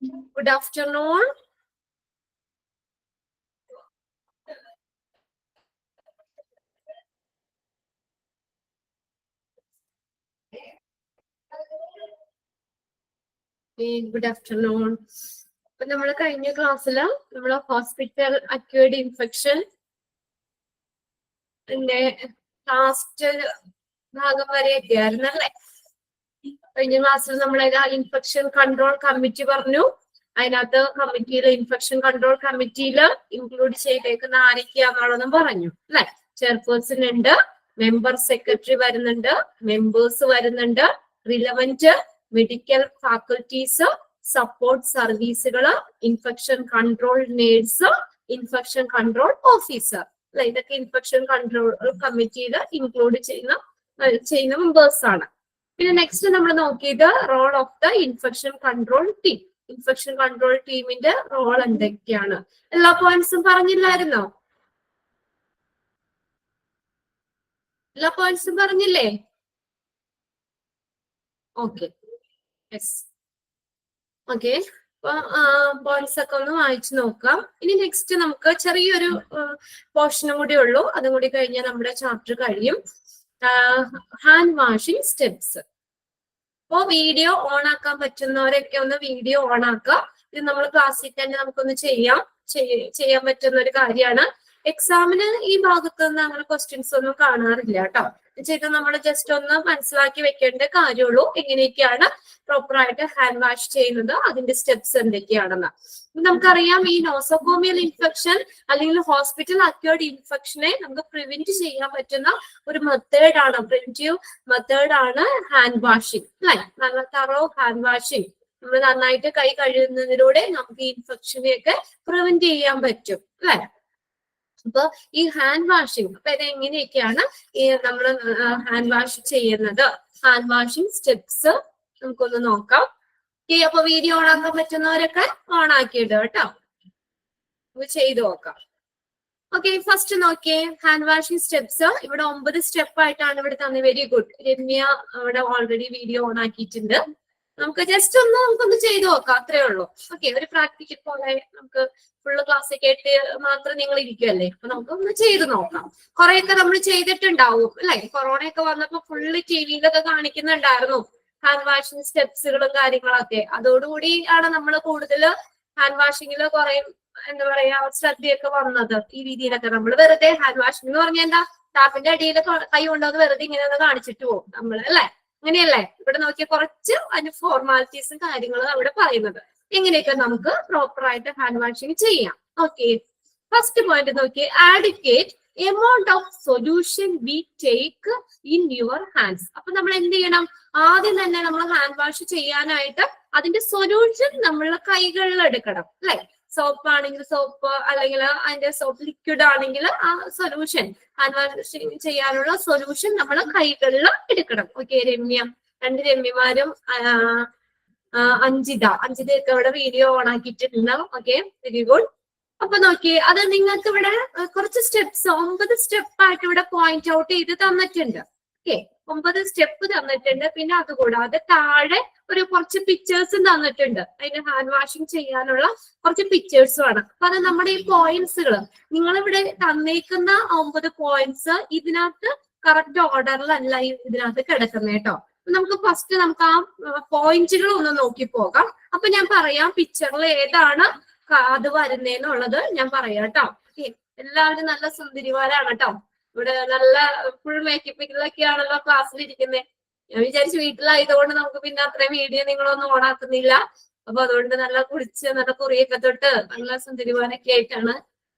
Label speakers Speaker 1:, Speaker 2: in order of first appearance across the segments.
Speaker 1: Good afternoon. Good afternoon. അപ്പൊ നമ്മൾ കഴിഞ്ഞ ക്ലാസ്സിൽ നമ്മൾ ഹോസ്പിറ്റൽ അക്യൂർഡ് ഇൻഫെക്ഷൻ ലാസ്റ്റ് ഭാഗം വരെ എത്തിയായിരുന്നല്ലേ? കഴിഞ്ഞ ക്ലാസ്സിൽ നമ്മൾ ഇൻഫെക്ഷൻ കൺട്രോൾ കമ്മിറ്റി പറഞ്ഞു. അതിനകത്ത് കമ്മിറ്റിയില് ഇൻഫെക്ഷൻ കൺട്രോൾ കമ്മിറ്റിയിൽ ഇൻക്ലൂഡ് ചെയ്തേക്കുന്ന ആരൊക്കെയാണെന്നുള്ളതും പറഞ്ഞു അല്ലെ? ചെയർപേഴ്സൺ ഉണ്ട്, മെമ്പർ സെക്രട്ടറി വരുന്നുണ്ട്, മെമ്പേഴ്സ് വരുന്നുണ്ട്, റിലവന്റ് മെഡിക്കൽ ഫാക്കൽറ്റീസ്, സപ്പോർട്ട് സർവീസുകള്, infection control nurse, infection control officer അല്ലെ? ഇതൊക്കെ ഇൻഫെക്ഷൻ കൺട്രോൾ കമ്മിറ്റിയിൽ ഇൻക്ലൂഡ് ചെയ്യുന്ന മെമ്പേഴ്സ് ആണ്. പിന്നെ നെക്സ്റ്റ് നമ്മൾ നോക്കിയത് role of the infection control team. Infection control ടീമിന്റെ റോൾ എന്തൊക്കെയാണ്? എല്ലാ പോയിന്റ്സും പറഞ്ഞില്ലായിരുന്നോ? എല്ലാ പോയിന്റ്സും പറഞ്ഞില്ലേ? Okay, yes, okay. അപ്പൊ പോയിന്റ്സ് ഒക്കെ ഒന്ന് വായിച്ചു നോക്കാം. ഇനി നെക്സ്റ്റ് നമുക്ക് ചെറിയൊരു പോർഷനും കൂടി ഉള്ളൂ. അതും കൂടി കഴിഞ്ഞാൽ നമ്മുടെ ചാപ്റ്റർ കഴിയും. Hand washing steps. അപ്പോ വീഡിയോ ഓൺ ആക്കാൻ പറ്റുന്നവരൊക്കെ ഒന്ന് വീഡിയോ ഓൺ ആക്കുക. ഇത് നമ്മൾ ക്ലാസ്സിൽ തന്നെ നമുക്കൊന്ന് ചെയ്യാൻ പറ്റുന്ന ഒരു കാര്യമാണ്. എക്സാമിന് ഈ ഭാഗത്ത് നിന്ന് അങ്ങനെ ക്വസ്റ്റ്യൻസ് ഒന്നും കാണാറില്ല കേട്ടോ. ഇത് നമ്മൾ ജസ്റ്റ് ഒന്ന് മനസ്സിലാക്കി വെക്കേണ്ട കാര്യമുള്ളൂ. എങ്ങനെയൊക്കെയാണ് പ്രോപ്പർ ആയിട്ട് ഹാൻഡ് വാഷ് ചെയ്യുന്നത്, അതിന്റെ സ്റ്റെപ്സ് എന്തൊക്കെയാണെന്ന്. നമുക്കറിയാം, ഈ നോസോകോമിയൽ ഇൻഫെക്ഷൻ അല്ലെങ്കിൽ ഹോസ്പിറ്റൽ അക്യൂർഡ് ഇൻഫെക്ഷനെ നമുക്ക് പ്രിവെന്റ് ചെയ്യാൻ പറ്റുന്ന ഒരു മെത്തേഡാണ്, പ്രിവെന്റീവ് മെത്തേഡാണ് ഹാൻഡ് വാഷിംഗ് അല്ലെ? നല്ല തറോ ഹാൻഡ് വാഷിംഗ്. നമ്മൾ നന്നായിട്ട് കൈ കഴുകുന്നതിലൂടെ നമുക്ക് ഈ ഇൻഫെക്ഷനെയൊക്കെ പ്രിവെന്റ് ചെയ്യാൻ പറ്റും അല്ലെ? അപ്പൊ ഈ ഹാൻഡ് വാഷിംഗ്, അപ്പൊ ഇത് എങ്ങനെയൊക്കെയാണ് ഈ നമ്മൾ ഹാൻഡ് വാഷ് ചെയ്യുന്നത്, ഹാൻഡ് വാഷിംഗ് സ്റ്റെപ്സ് നമുക്കൊന്ന് നോക്കാം. അപ്പൊ വീഡിയോ ഓൺ ആക്കാൻ പറ്റുന്നവരൊക്കെ ഓൺ ആക്കിയിടുക കേട്ടോ. ചെയ്തു നോക്കാം. ഓക്കെ, ഫസ്റ്റ് നോക്കിയേ ഹാൻഡ് വാഷിംഗ് സ്റ്റെപ്സ്. ഇവിടെ 9 സ്റ്റെപ്പ് ആയിട്ടാണ് ഇവിടെ തന്നെ. വെരി ഗുഡ്, രമ്യ അവിടെ ഓൾറെഡി വീഡിയോ ഓൺ ആക്കിയിട്ടുണ്ട്. നമുക്ക് ജസ്റ്റ് നമുക്കൊന്ന് ചെയ്തു നോക്കാം, അത്രേ ഉള്ളൂ. ഓക്കെ, ഒരു പ്രാക്ടിക്കൽ പോലെ നമുക്ക് ഫുള്ള് ക്ലാസ് കേട്ട് മാത്രം നിങ്ങൾ ഇരിക്കുമല്ലേ, അപ്പൊ നമുക്കൊന്ന് ചെയ്തു നോക്കാം. കുറെയൊക്കെ നമ്മൾ ചെയ്തിട്ടുണ്ടാവും അല്ലെ? കൊറോണയൊക്കെ വന്നപ്പോ ഫുള്ള് ടിവിയിലൊക്കെ കാണിക്കുന്നുണ്ടായിരുന്നു ഹാൻഡ് വാഷിംഗ് സ്റ്റെപ്സുകളും കാര്യങ്ങളൊക്കെ. അതോടുകൂടി ആണ് നമ്മൾ കൂടുതൽ ഹാൻഡ് വാഷിങ്ങിൽ കുറെ എന്താ പറയാ ശ്രദ്ധയൊക്കെ വന്നത്. ഈ രീതിയിലൊക്കെ നമ്മൾ വെറുതെ ഹാൻഡ് വാഷിംഗ് എന്ന് പറഞ്ഞാൽ എന്താ, ടാപ്പിന്റെ അടിയിൽ കൈ കൊണ്ടുവന്ന് വെറുതെ ഇങ്ങനെ ഒന്ന് കാണിച്ചിട്ട് പോകും നമ്മൾ അല്ലെ? അങ്ങനെയല്ലേ? ഇവിടെ നോക്കിയ കുറച്ച് അതിന്റെ ഫോർമാലിറ്റീസും കാര്യങ്ങളും അവിടെ പറയുന്നത്. എങ്ങനെയൊക്കെ നമുക്ക് പ്രോപ്പർ ആയിട്ട് ഹാൻഡ് വാഷിംഗ് ചെയ്യാം. ഓക്കെ, ഫസ്റ്റ് പോയിന്റ് നോക്കി, adequate amount of solution we take in your hands. അപ്പൊ നമ്മൾ എന്ത് ചെയ്യണം? ആദ്യം തന്നെ നമ്മൾ ഹാൻഡ് വാഷ് ചെയ്യാനായിട്ട് അതിന്റെ സൊല്യൂഷൻ നമ്മളെ കൈകളിൽ എടുക്കണം അല്ലെ? സോപ്പ് ആണെങ്കിൽ സോപ്പ്, അല്ലെങ്കിൽ അതിന്റെ സോപ്പ് ലിക്വിഡ് ആണെങ്കിൽ ആ സൊല്യൂഷൻ, ഹാൻഡ് വാഷ് ചെയ്യാനുള്ള സൊല്യൂഷൻ നമ്മൾ കൈകളിൽ എടുക്കണം. ഓക്കെ, രമ്യ, 2 രമ്യമാരും അഞ്ജിതയൊക്കെ ഇവിടെ വീഡിയോ ഓൺ ആക്കിയിട്ടുണ്ട്. Okay, very good. അപ്പൊ നോക്കി, അത് നിങ്ങൾക്ക് ഇവിടെ കുറച്ച് സ്റ്റെപ്സ് 9 സ്റ്റെപ്പ് ആയിട്ട് ഇവിടെ പോയിന്റ് ഔട്ട് ചെയ്ത് തന്നിട്ടുണ്ട്. ഓക്കെ, 9 സ്റ്റെപ്പ് തന്നിട്ടുണ്ട്. പിന്നെ അതുകൂടാതെ താഴെ ഒരു കുറച്ച് പിക്ചേഴ്സും തന്നിട്ടുണ്ട്. അതിന് ഹാൻഡ് വാഷിംഗ് ചെയ്യാനുള്ള കുറച്ച് പിക്ചേഴ്സും ആണ്. അപ്പൊ അത് നമ്മുടെ ഈ പോയിന്റ്സുകൾ, നിങ്ങളിവിടെ തന്നേക്കുന്ന 9 പോയിന്റ്സ് ഇതിനകത്ത് കറക്റ്റ് ഓർഡറിലല്ല ഇതിനകത്ത് കിടക്കുന്നത് കേട്ടോ. നമുക്ക് ഫസ്റ്റ് നമുക്ക് ആ പോയിന്റുകൾ ഒന്ന് നോക്കി പോകാം. അപ്പൊ ഞാൻ പറയാം പിക്ചറിൽ ഏതാണ് അത് വരുന്നേന്നുള്ളത് ഞാൻ പറയാം കേട്ടോ. എല്ലാവരും നല്ല സുന്ദരിമാരാണ് കേട്ടോ. ഇവിടെ നല്ല ഫുൾ മേക്കപ്പിലൊക്കെയാണല്ലോ ക്ലാസ്സിൽ ഇരിക്കുന്നത്. ഞാൻ വിചാരിച്ചു വീട്ടിലായതുകൊണ്ട് നമുക്ക് പിന്നെ അത്രയും വീഡിയോ നിങ്ങളൊന്നും ഓണാക്കുന്നില്ല. അപ്പൊ അതുകൊണ്ട് നല്ല കുളിച്ച് നല്ല കുറിയൊക്കെ തൊട്ട് നല്ല സുന്ദരിമാരൊക്കെ ആയിട്ടാണ്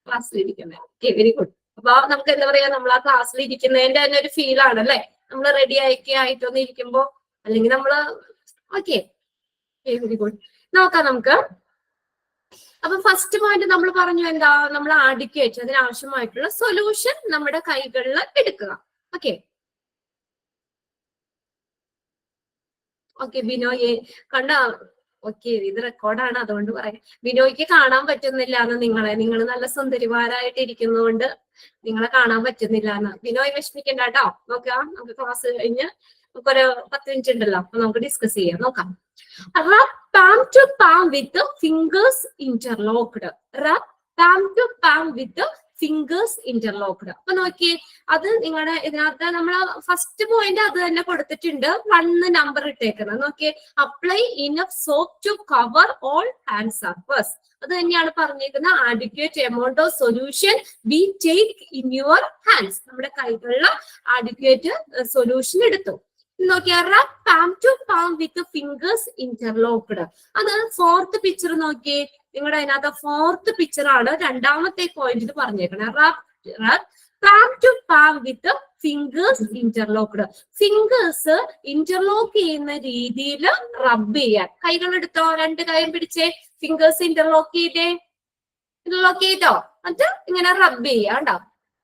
Speaker 1: ക്ലാസ്സിലിരിക്കുന്നത്. Okay, very good. അപ്പൊ നമുക്ക് എന്താ പറയാ, നമ്മൾ ആ ക്ലാസ്സിൽ ഇരിക്കുന്നതിന്റെ തന്നെ ഒരു ഫീൽ ആണല്ലേ, നമ്മൾ റെഡി ആയിട്ടൊന്നും ഇരിക്കുമ്പോ, അല്ലെങ്കിൽ നമ്മള് ഓക്കെ, വെരി ഗുഡ്. നോക്കാം നമുക്ക്. അപ്പൊ ഫസ്റ്റ് പോയിന്റ് നമ്മൾ പറഞ്ഞു എന്താ, നമ്മൾ ആഡിക്വേറ്റ്, അതിനാവശ്യമായിട്ടുള്ള സൊല്യൂഷൻ നമ്മുടെ കൈകളിൽ എടുക്കുക. ഓക്കെ, ഓക്കെ ബിനോയ് കണ്ട. ഓക്കെ, ഇത് റെക്കോർഡാണ്, അതുകൊണ്ട് പറയാം. ബിനോയ്ക്ക് കാണാൻ പറ്റുന്നില്ല എന്ന് നിങ്ങൾ നല്ല സുന്ദരിമാരായിട്ട് ഇരിക്കുന്നതുകൊണ്ട് നിങ്ങളെ കാണാൻ പറ്റുന്നില്ല എന്ന്. ബിനോയ് വിഷമിക്കണ്ട കേട്ടോ. നോക്കാം, നമുക്ക് ക്ലാസ് കഴിഞ്ഞ് നമുക്കൊരു 10 മിനിറ്റ് ഉണ്ടല്ലോ, അപ്പൊ നമുക്ക് ഡിസ്കസ് ചെയ്യാം. നോക്കാം. Rub palm to palm with the fingers interlocked. Rub palm to palm with the fingers interlocked. അപ്പൊ നോക്കിയേ, അത് നിങ്ങളുടെ ഇതിനകത്ത് നമ്മൾ ഫസ്റ്റ് പോയിന്റ് അത് തന്നെ കൊടുത്തിട്ടുണ്ട്, 1 നമ്പർ ഇട്ടേക്കുന്നത്. നോക്കിയേ, apply enough soap to cover all hand surface. അത് തന്നെയാണ് പറഞ്ഞേക്കുന്നത്. Adequate amount of solution be take in your hands. നമ്മുടെ കൈകളിൽ ആഡിക്വേറ്റ് സൊല്യൂഷൻ എടുത്തു. നോക്കിയാ, rub palm to palm with fingers interlocked. അത് 4th പിക്ചർ നോക്കിയേ, നിങ്ങളുടെ അതിനകത്ത് 4th പിക്ചർ ആണ് രണ്ടാമത്തെ പോയിന്റിൽ പറഞ്ഞേക്കണേ. Rub palm to palm with fingers interlocked. Fingers interlock ചെയ്യുന്ന രീതിയിൽ റബ്ബ് ചെയ്യാൻ. കൈകൾ എടുത്തോ, 2 കൈയും പിടിച്ചേ, ഫിംഗേഴ്സ് ഇന്റർലോക്ക് ചെയ്തോ, എന്നിട്ട് ഇങ്ങനെ റബ്ബ് ചെയ്യാണ്ടോ.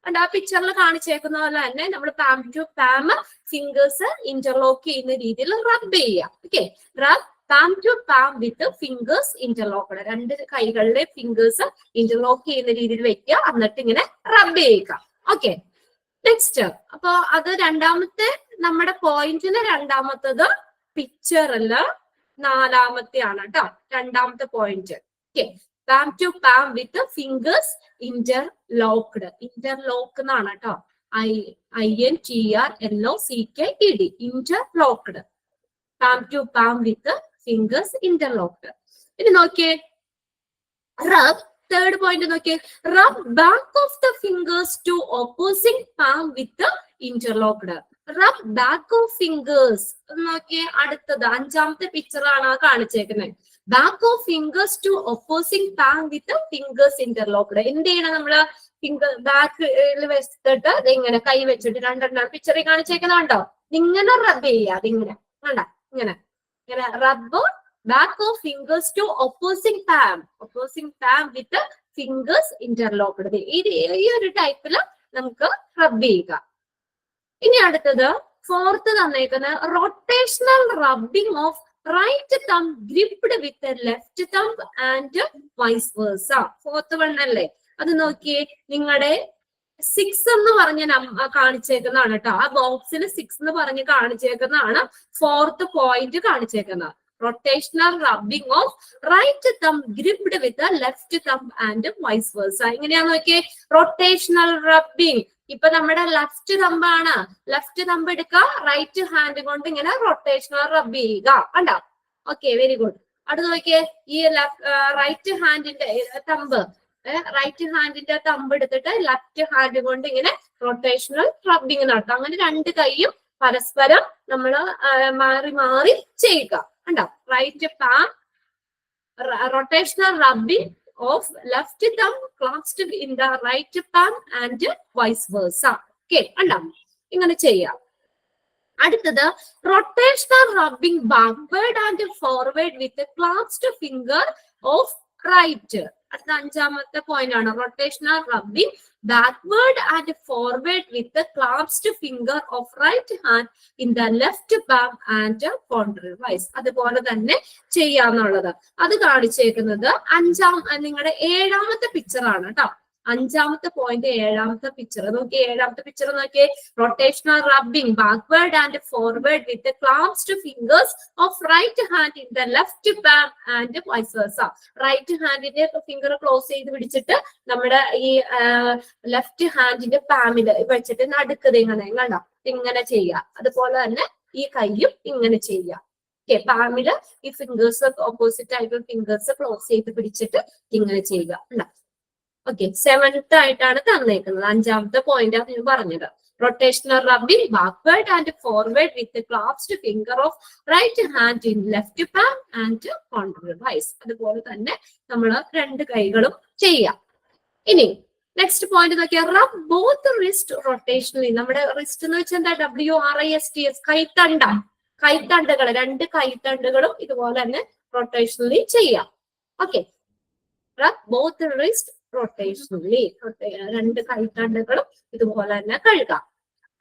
Speaker 1: ആ പിക്ചറിൽ കാണിച്ചേക്കുന്ന പോലെ തന്നെ നമ്മൾ palm to palm fingers interlock ചെയ്യുന്ന രീതിയിൽ റബ്ബ് ചെയ്യാം. Okay, rub palm to palm with fingers interlocked. 2 കൈകളിലെ ഫിംഗേഴ്സ് ഇന്റർലോക്ക് ചെയ്യുന്ന രീതിയിൽ വെക്കുക, എന്നിട്ട് ഇങ്ങനെ റബ്ബ് ചെയ്യുക. Okay, next. അപ്പൊ അത് രണ്ടാമത്തെ നമ്മുടെ പോയിന്റിന് രണ്ടാമത്തത് പിക്ചറില് 4ാമത്തെ ആണ് കേട്ടോ, രണ്ടാമത്തെ point. Okay, palm to palm with fingers interlocked. Interlock എന്നാണ് കേട്ടോ, INTRLOCKED, interlocked. Palm to palm with fingers interlocked. ഇനി നോക്കിയേ, റബ്, 3rd പോയിന്റ് നോക്കിയേ, rub back of the fingers to opposing palm with interlocked. Rub back of fingers നോക്കിയേ, അടുത്തത് 5ാമത്തെ പിക്ചറാണ് കാണിച്ചേക്കുന്നത്. Back of fingers to opposing palm with fingers interlocked. എന്ത് ചെയ്യണം, നമ്മള് ഫിംഗർ ബാക്കിൽ വെച്ചിട്ട് ഇങ്ങനെ കൈ വെച്ചിട്ട് 2 പിക്ചറിൽ കാണിച്ചേക്കുന്നുണ്ടോ, ഇങ്ങനെ റബ്ബ് ചെയ്യുക. അതിങ്ങനെ വേണ്ട, ഇങ്ങനെ ഇങ്ങനെ rub back of fingers to opposing palm with fingers interlocked. ഈ ഒരു ടൈപ്പില് നമുക്ക് റബ്ബ് ചെയ്യുക. ഇനി അടുത്തത് 4th തന്നേക്കുന്ന rotational rubbing of right thumb gripped with left thumb and vice versa. 4th one അല്ലേ, അത് നോക്കിയേ, നിങ്ങളുടെ 6 എന്ന് പറഞ്ഞ് കാണിച്ചേക്കുന്നതാണ് കേട്ടോ. ആ ബോക്സിൽ 6 എന്ന് പറഞ്ഞ് കാണിച്ചേക്കുന്നതാണ് 4th പോയിന്റ് കാണിച്ചേക്കുന്നത്. Rotational rubbing of right thumb gripped with left thumb and vice versa. എങ്ങനെയാ നോക്കിയേ, റൊട്ടേഷണൽ റബ്ബിംഗ്. ഇപ്പൊ നമ്മുടെ ലെഫ്റ്റ് തമ്പാണ്, ലെഫ്റ്റ് തമ്പ് എടുക്കുക, റൈറ്റ് ഹാൻഡ് കൊണ്ട് ഇങ്ങനെ റൊട്ടേഷണൽ റബ്ബ് ചെയ്യുക. കണ്ടോ? Okay, very good. അടുത്ത് നോക്കിയേ, ഈ റൈറ്റ് ഹാൻഡിന്റെ തമ്പ് എടുത്തിട്ട് ലെഫ്റ്റ് ഹാൻഡ് കൊണ്ട് ഇങ്ങനെ റൊട്ടേഷണൽ റബ്ബിങ് നടത്തുക. അങ്ങനെ 2 കൈയും പരസ്പരം നമ്മൾ മാറി മാറി ചെയ്യുക. കണ്ടോ? Right palm, rotational rubbing of left thumb clasped in the right palm and vice versa. Okay, അല്ല ഇങ്ങനെ ചെയ്യാം. അടുത്തത് rotational rubbing backward and forward with clasped finger of right. അടുത്ത 5ാമത്തെ പോയിന്റ് ആണ് rotational rubbing backward and forward with clasped finger of right hand in the left palm and contrariwise. അതുപോലെ തന്നെ ചെയ്യാന്നുള്ളത് അത് കാണിച്ചേക്കുന്നത് നിങ്ങളുടെ 7ാമത്തെ പിക്ചർ ആണ് കേട്ടോ. 5ാമത്തെ പോയിന്റ് 7ാമത്തെ പിക്ചർ നോക്കി. 7ാമത്തെ പിക്ചർ നോക്കിയേ, rotational rubbing backward and forward with clasped fingers of right hand in the left palm and vice versa. Right ഹാൻഡിന്റെ ഫിംഗർ ക്ലോസ് ചെയ്ത് പിടിച്ചിട്ട് നമ്മുടെ ഈ ലെഫ്റ്റ് ഹാൻഡിന്റെ പാമിൽ വെച്ചിട്ട് നടുക്കത് കണ്ടോ, ഇങ്ങനെ ചെയ്യുക. അതുപോലെ തന്നെ ഈ കൈയും ഇങ്ങനെ ചെയ്യുക. ഓക്കെ, പാമില് ഈ ഫിംഗേഴ്സ് ഓപ്പോസിറ്റ് ആയിട്ടുള്ള ഫിംഗേഴ്സ് ക്ലോസ് ചെയ്ത് പിടിച്ചിട്ട് ഇങ്ങനെ ചെയ്യുക. ഓക്കെ, 7th ആയിട്ടാണ് തന്നേക്കുന്നത്. 5ാമത്തെ പോയിന്റ് ആണ് ഞാൻ പറഞ്ഞത്. Rotational rubbing backward and forward with clasped finger of right hand in left palm and contrariwise. അതുപോലെ തന്നെ നമ്മൾ 2 കൈകളും ചെയ്യാം. ഇനി നെക്സ്റ്റ് പോയിന്റ് നോക്കിയാൽ റബ് ബോത്ത് റിസ്റ്റ് റൊട്ടേഷണലി. നമ്മുടെ റിസ്റ്റ് എന്ന് വെച്ചാൽ എന്താ, WRISTS, കൈത്തണ്ടുകൾ. 2 കൈത്തണ്ടുകളും ഇതുപോലെ തന്നെ റൊട്ടേഷണലി ചെയ്യാം. Okay, rub both wrist rotationally. 2 കൈത്തണ്ടുകളും ഇതുപോലെ തന്നെ കഴുകാം.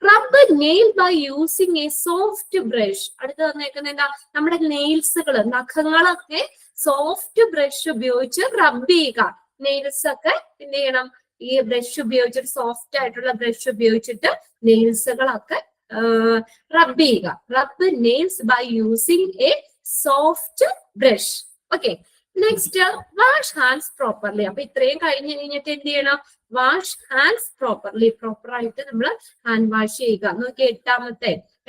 Speaker 1: Rub nail by using a soft brush. അടുത്ത് വന്നേക്കുന്ന എന്താ, നമ്മുടെ നെയിൽസുകൾ, നഖങ്ങളൊക്കെ സോഫ്റ്റ് ബ്രഷ് ഉപയോഗിച്ച് റബ്ബ് ചെയ്യുക. നെയിൽസ് ഒക്കെ എന്ത് ചെയ്യണം, ഈ ബ്രഷ് ഉപയോഗിച്ചിട്ട്, സോഫ്റ്റ് ആയിട്ടുള്ള ബ്രഷ് ഉപയോഗിച്ചിട്ട് നെയിൽസുകളൊക്കെ റബ് ചെയ്യുക. Rub nails by using a soft brush. Okay, next wash hands properly. അപ്പൊ ഇത്രയും കഴിഞ്ഞ് കഴിഞ്ഞിട്ട് എന്ത് ചെയ്യണം? Wash hands properly. പ്രോപ്പർ ആയിട്ട് നമ്മൾ ഹാൻഡ് വാഷ് ചെയ്യുക. നോക്കി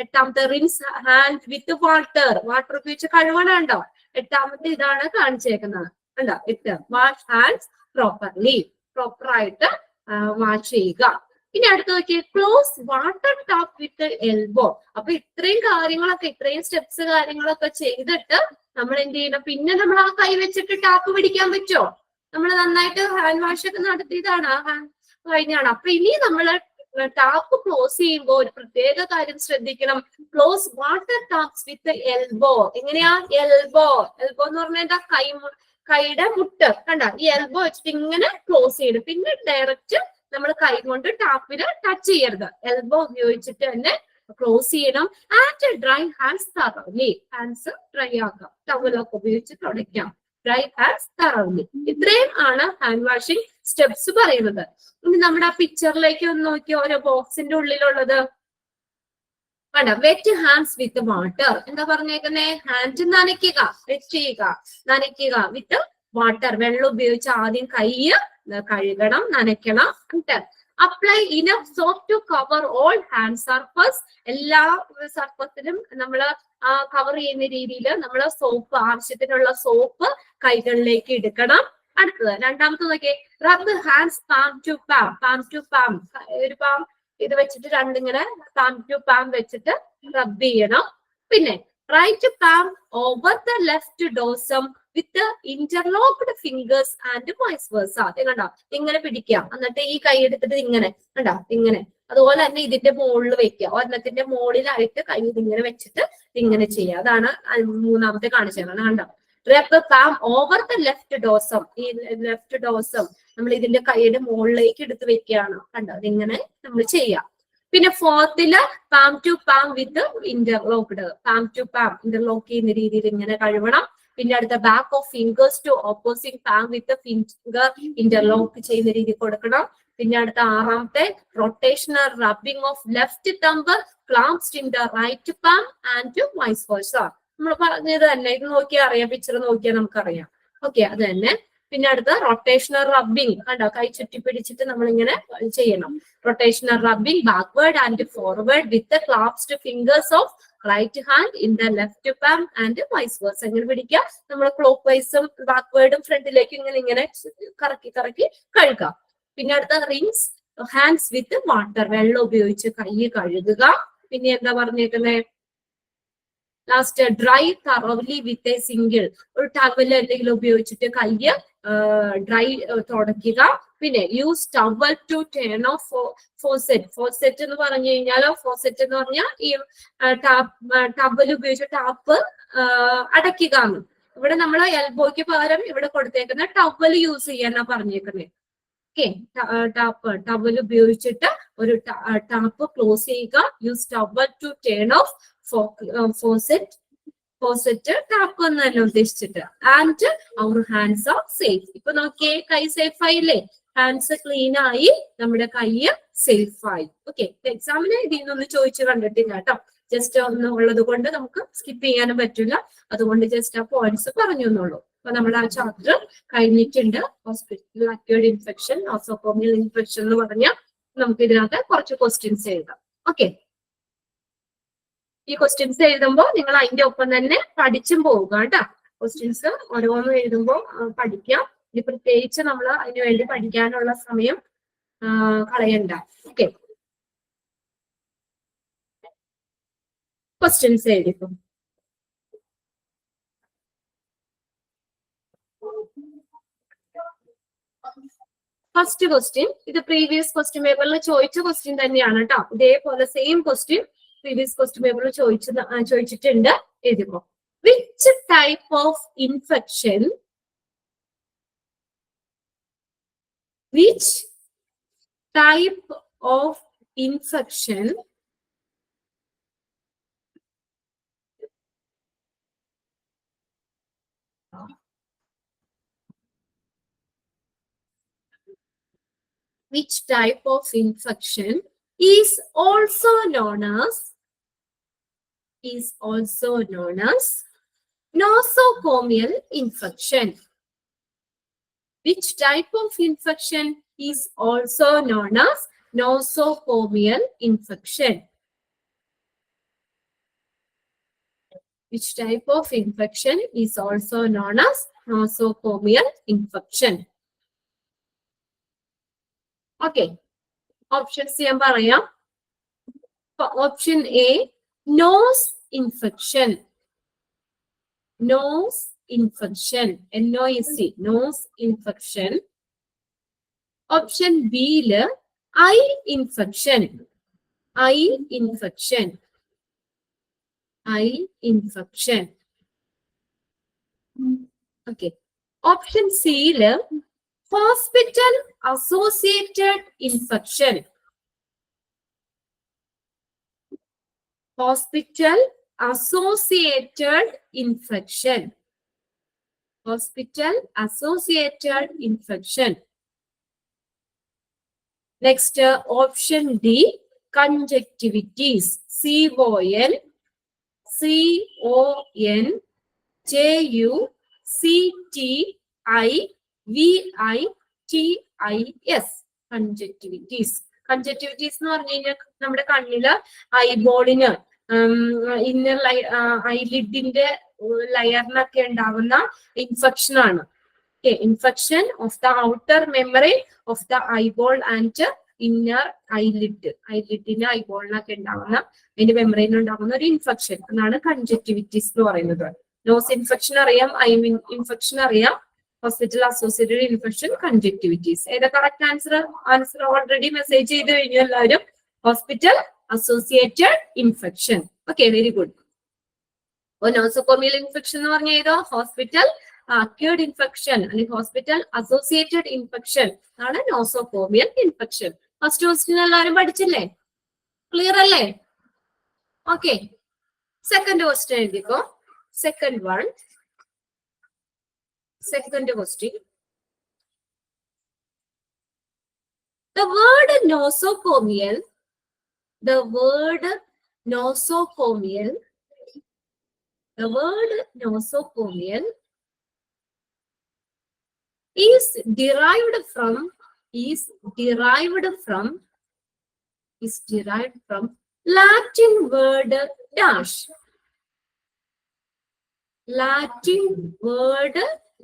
Speaker 1: എട്ടാമത്തെ rinse hand with water. Water ഉപയോഗിച്ച് കഴുകണുണ്ടോ? എട്ടാമത്തെ ഇതാണ് കാണിച്ചേക്കുന്നത്. കണ്ടോ? 8 വാഷ് ഹാൻഡ്സ് പ്രോപ്പർലി. പ്രോപ്പർ ആയിട്ട് വാഷ് ചെയ്യുക. ഇനി അടുത്ത് നോക്കിയേ, ക്ലോസ് വാട്ടർ ടാപ്പ് വിത്ത് എൽബോ. അപ്പൊ ഇത്രയും കാര്യങ്ങളൊക്കെ, ഇത്രയും സ്റ്റെപ്സ് കാര്യങ്ങളൊക്കെ ചെയ്തിട്ട് നമ്മൾ എന്ത് ചെയ്യണം? പിന്നെ നമ്മൾ ആ കൈ വെച്ചിട്ട് ടാപ്പ് പിടിക്കാൻ പറ്റുമോ? നമ്മൾ നന്നായിട്ട് ഹാൻഡ് വാഷ് ഒക്കെ നടത്തിയതാണ്, കഴിഞ്ഞാണ്. അപ്പൊ ഇനി നമ്മൾ ടാപ്പ് ക്ലോസ് ചെയ്യുമ്പോൾ ഒരു പ്രത്യേക കാര്യം ശ്രദ്ധിക്കണം. ക്ലോസ് വാട്ടർ ടാപ്സ് വിത്ത് എൽബോ. എങ്ങനെയാ? എൽബോ എന്ന് പറഞ്ഞാൽ എന്താ? കൈയുടെ മുട്ട്. കണ്ട? ഈ എൽബോ വെച്ചിട്ട് ഇങ്ങനെ ക്ലോസ് ചെയ്യണം. പിന്നെ ഡയറക്റ്റ് നമ്മൾ കൈ കൊണ്ട് ടാപ്പില് ടച്ച് ചെയ്യരുത്. എൽബോ ഉപയോഗിച്ചിട്ട് തന്നെ ക്ലോസ് ചെയ്യണം. And dry hands thoroughly. Hands dry ആക്കാം, ടവലൊക്കെ ഉപയോഗിച്ച് തുടയ്ക്കാം. Dry hands തറവ്ലി. ഇത്രയും ആണ് ഹാൻഡ് വാഷിംഗ് സ്റ്റെപ്സ് പറയുന്നത്. ഇനി നമ്മുടെ ആ പിക്ചറിലേക്ക് ഒന്ന് നോക്കി, ഓരോ ബോക്സിന്റെ ഉള്ളിലുള്ളത് വേണ്ട. Wet hands with water. എന്താ പറഞ്ഞേക്കുന്നേ? ഹാൻഡ് നനയ്ക്കുക, വെറ്റ് ചെയ്യുക, നനയ്ക്കുക വിത്ത് വാട്ടർ. വെള്ളം ഉപയോഗിച്ച് ആദ്യം കൈ കഴുകണം, നനയ്ക്കണം. Apply enough soap to cover all hand surface. എല്ലാ സർഫസിലും നമ്മൾ കവർ ചെയ്യുന്ന രീതിയിൽ നമ്മൾ സോപ്പ്, ആവശ്യത്തിനുള്ള സോപ്പ് കൈകളിലേക്ക് എടുക്കണം. അടുത്തത് രണ്ടാമത്തെ നോക്കിയേ, rub hands palm to palm. Palm to palm, ഒരു പാം ഇത് വെച്ചിട്ട് രണ്ടിങ്ങനെ പാം ടു പാം വെച്ചിട്ട് റബ് ചെയ്യണം. പിന്നെ right palm over the left dorsum with interlocked fingers and vice versa. കണ്ടോ? ഇങ്ങനെ പിടിക്കാം, എന്നിട്ട് ഈ കൈ എടുത്തിട്ട് ഇങ്ങനെ, കണ്ടോ? ഇങ്ങനെ. അതുപോലെ തന്നെ ഇതിന്റെ മുകളിൽ വെക്കുക. ഒരെണ്ണത്തിന്റെ മുകളിലായിട്ട് കൈ ഇതിങ്ങനെ വെച്ചിട്ട് ഇങ്ങനെ ചെയ്യുക. അതാണ് മൂന്നാമത്തെ കാണിച്ചത്. കണ്ടോ? റബ് പാം ഓവർ ദ ലെഫ്റ്റ് ഡോസം. ഈ ലെഫ്റ്റ് ഡോസം നമ്മൾ ഇതിന്റെ കൈയുടെ മുകളിലേക്ക് എടുത്ത് വെക്കുകയാണ്. കണ്ടോ? അതിങ്ങനെ നമ്മൾ ചെയ്യാം. പിന്നെ ഫോർത്തില് palm to palm with interlocked. Palm to palm interlock ചെയ്യുന്ന രീതിയിൽ ഇങ്ങനെ കഴുകണം. പിന്നെ അടുത്ത back of fingers to opposite palm with finger interlock ചെയ്യുന്ന രീതി കൊടുക്കണം. പിന്നെ അടുത്ത ആറാമത്തെ, rotational rubbing of left thumb clamped in the right palm and vice versa. നമ്മൾ പറഞ്ഞത് തന്നെ, ഇത് നോക്കിയാൽ അറിയാം, പിക്ചർ നോക്കിയാൽ നമുക്കറിയാം. ഓക്കെ, അത് തന്നെ. പിന്നെ അടുത്ത റൊട്ടേഷണൽ റബ്ബിംഗ്. കണ്ടോ? കൈ ചുറ്റി പിടിച്ചിട്ട് നമ്മൾ ഇങ്ങനെ ചെയ്യണം. Rotational rubbing backward and forward with clasped fingers of right hand in the left palm and vice versa. എങ്ങനെ പിടിക്കുക? നമ്മൾ ക്ലോക്ക് വൈസും ബാക്ക്വേർഡും ഫ്രണ്ടിലേക്കും ഇങ്ങനെ കറക്കി കഴുകാം. പിന്നെ അടുത്ത റിൻസ് ഹാൻഡ്സ് വിത്ത് വാട്ടർ. വെള്ളം ഉപയോഗിച്ച് കൈ കഴുകുക. പിന്നെ എന്താ പറഞ്ഞേക്കുന്നത്? Last dry thoroughly with a single. ഒരു ടവൽ എന്തെങ്കിലും ഉപയോഗിച്ചിട്ട് കൈ ഡ്രൈ തുടയ്ക്കുക. പിന്നെ use towel to turn off faucet. Faucet എന്ന് പറഞ്ഞു കഴിഞ്ഞാൽ, ഫോസെറ്റ് എന്ന് പറഞ്ഞാൽ ഈ ടവൽ ഉപയോഗിച്ച് ടാപ്പ് അടയ്ക്കുക. ഇവിടെ നമ്മൾ എൽബോയ്ക്ക് പകരം ഇവിടെ കൊടുത്തേക്കുന്ന ടവൽ യൂസ് ചെയ്യാനാ പറഞ്ഞേക്കുന്നത്. ഓക്കെ, ടവൽ ഉപയോഗിച്ചിട്ട് ഒരു ടാപ്പ് ക്ലോസ് ചെയ്യുക. Use towel to turn off faucet tap എന്നല്ല ഉദ്ദേശിച്ചിട്ട്. And our hands are safe. ഇപ്പൊ നോക്കിയേ, കൈ സേഫ് ആയില്ലേ? ഹാൻഡ്സ് ക്ലീൻ ആയി, നമ്മുടെ കൈ സേഫ് ആയി. ഓക്കെ, എക്സാമിന് ഇതിൽ നിന്നൊന്നും ചോദിച്ചു കണ്ടിട്ടില്ല കേട്ടോ. ജസ്റ്റ് ഒന്ന് ഉള്ളത് കൊണ്ട് നമുക്ക് സ്കിപ്പ് ചെയ്യാനും പറ്റില്ല. അതുകൊണ്ട് ജസ്റ്റ് ആ പോയിന്റ്സ് പറഞ്ഞു എന്നുള്ളൂ. അപ്പൊ നമ്മൾ ആ ചാപ്റ്റർ കഴിഞ്ഞിട്ടുണ്ട്. Hospital acquired infection, nosocomial infection എന്ന് പറഞ്ഞാൽ നമുക്ക് ഇതിനകത്ത് കുറച്ച് ക്വസ്റ്റ്യൻസ് എഴുതാം. ഓക്കെ, ഈ ക്വസ്റ്റ്യൻസ് എഴുതുമ്പോൾ നിങ്ങൾ അതിന്റെ ഒപ്പം തന്നെ പഠിച്ചും പോവുക കേട്ടോ. ക്വസ്റ്റ്യൻസ് ഓരോന്നും എഴുതുമ്പോൾ പഠിക്കാം. ഇനി പ്രത്യേകിച്ച് നമ്മൾ അതിനു വേണ്ടി പഠിക്കാനുള്ള സമയം കളയണ്ട. ഓക്കെ, ക്വസ്റ്റ്യൻസ് എഴുതിക്കും. ഫസ്റ്റ് ക്വസ്റ്റ്യൻ, ഇത് പ്രീവിയസ് ക്വസ്റ്റ്യൻ പേപ്പറിൽ ചോദിച്ച ക്വസ്റ്റ്യൻ തന്നെയാണ് കേട്ടോ. ഇതേപോലെ സെയിം ക്വസ്റ്റ്യൻ പ്രീവിയസ് ക്വസ്റ്റ്യൻ പേപ്പറിൽ ചോദിച്ചിട്ടുണ്ട്. എഴുതിക്കോ. Which type of infection which type of infection which type of infection is also known as nosocomial infection. Which type of infection is also known as nosocomial infection? Which type of infection is also known as nosocomial infection? Okay. Options ഞാൻ പറയാം. Option A, nose infection. Nose infection. N-O-S-E, nose infection. Option B, eye infection. Eye infection. Eye infection. Okay. Option C, hospital associated infection. Hospital associated infection. Hospital associated infection. Next, option D, conjunctivitis. CONJUNCTIVITIS. Conjunctivitis. Conjunctivitis എന്ന് പറഞ്ഞു കഴിഞ്ഞാൽ നമ്മുടെ കണ്ണില് ഐബോളിന് inner ഐലിഡിന്റെ ലെയറിനൊക്കെ ഉണ്ടാവുന്ന infection ആണ്. Infection of the outer membrane of the eyeball and inner eyelid. ഐലിഡിന് ഐബോളിനൊക്കെ ഉണ്ടാവുന്ന അതിന്റെ membrane ഉണ്ടാവുന്ന ഒരു ഇൻഫെക്ഷൻ എന്നാണ് കൺജക്ടിവിറ്റീസ് എന്ന് പറയുന്നത്. നോസ് ഇൻഫെക്ഷൻ അറിയാം, ഐ ഇൻഫെക്ഷൻ അറിയാം, ഹോസ്പിറ്റൽ അസോസിയേറ്റഡ് ഇൻഫെക്ഷൻ, കൺജക്ടിവിറ്റീസ്. ഏതാ correct answer? Answer already message ചെയ്ത് കഴിഞ്ഞു എല്ലാവരും. Hospital associated infection. Okay, very good. അപ്പൊ നോസോകോമിയൽ ഇൻഫെക്ഷൻ എന്ന് പറഞ്ഞ ഏതോ ഹോസ്പിറ്റൽ അക്യൂർഡ് ഇൻഫെക്ഷൻ അല്ലെങ്കിൽ ഹോസ്പിറ്റൽ അസോസിയേറ്റഡ് ഇൻഫെക്ഷൻ ആണ് നോസോകോമിയൽ ഇൻഫെക്ഷൻ. ഫസ്റ്റ് ക്വസ്റ്റ്യൻ എല്ലാവരും പഠിച്ചില്ലേ? ക്ലിയർ അല്ലേ? ഓക്കെ, സെക്കൻഡ് ക്വസ്റ്റ്യൻ എഴുതിക്കോ. Second question. The word nosocomial is derived from Latin word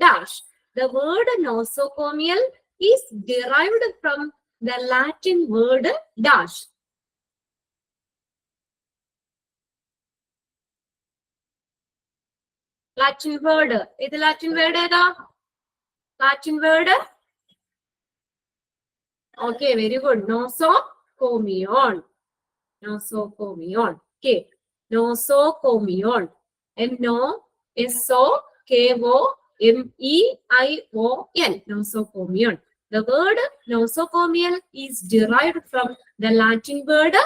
Speaker 1: dash. The word nosocomial is derived from the Latin word dash. Latin word. ഇത് Latin word ഏതാ? Latin word. Okay, very good. Nosocomion. Okay. Nosocomion. N-O-S-O-K-O-M-E-I-O-N. Nosocomion. The word nosocomial is derived from the Latin word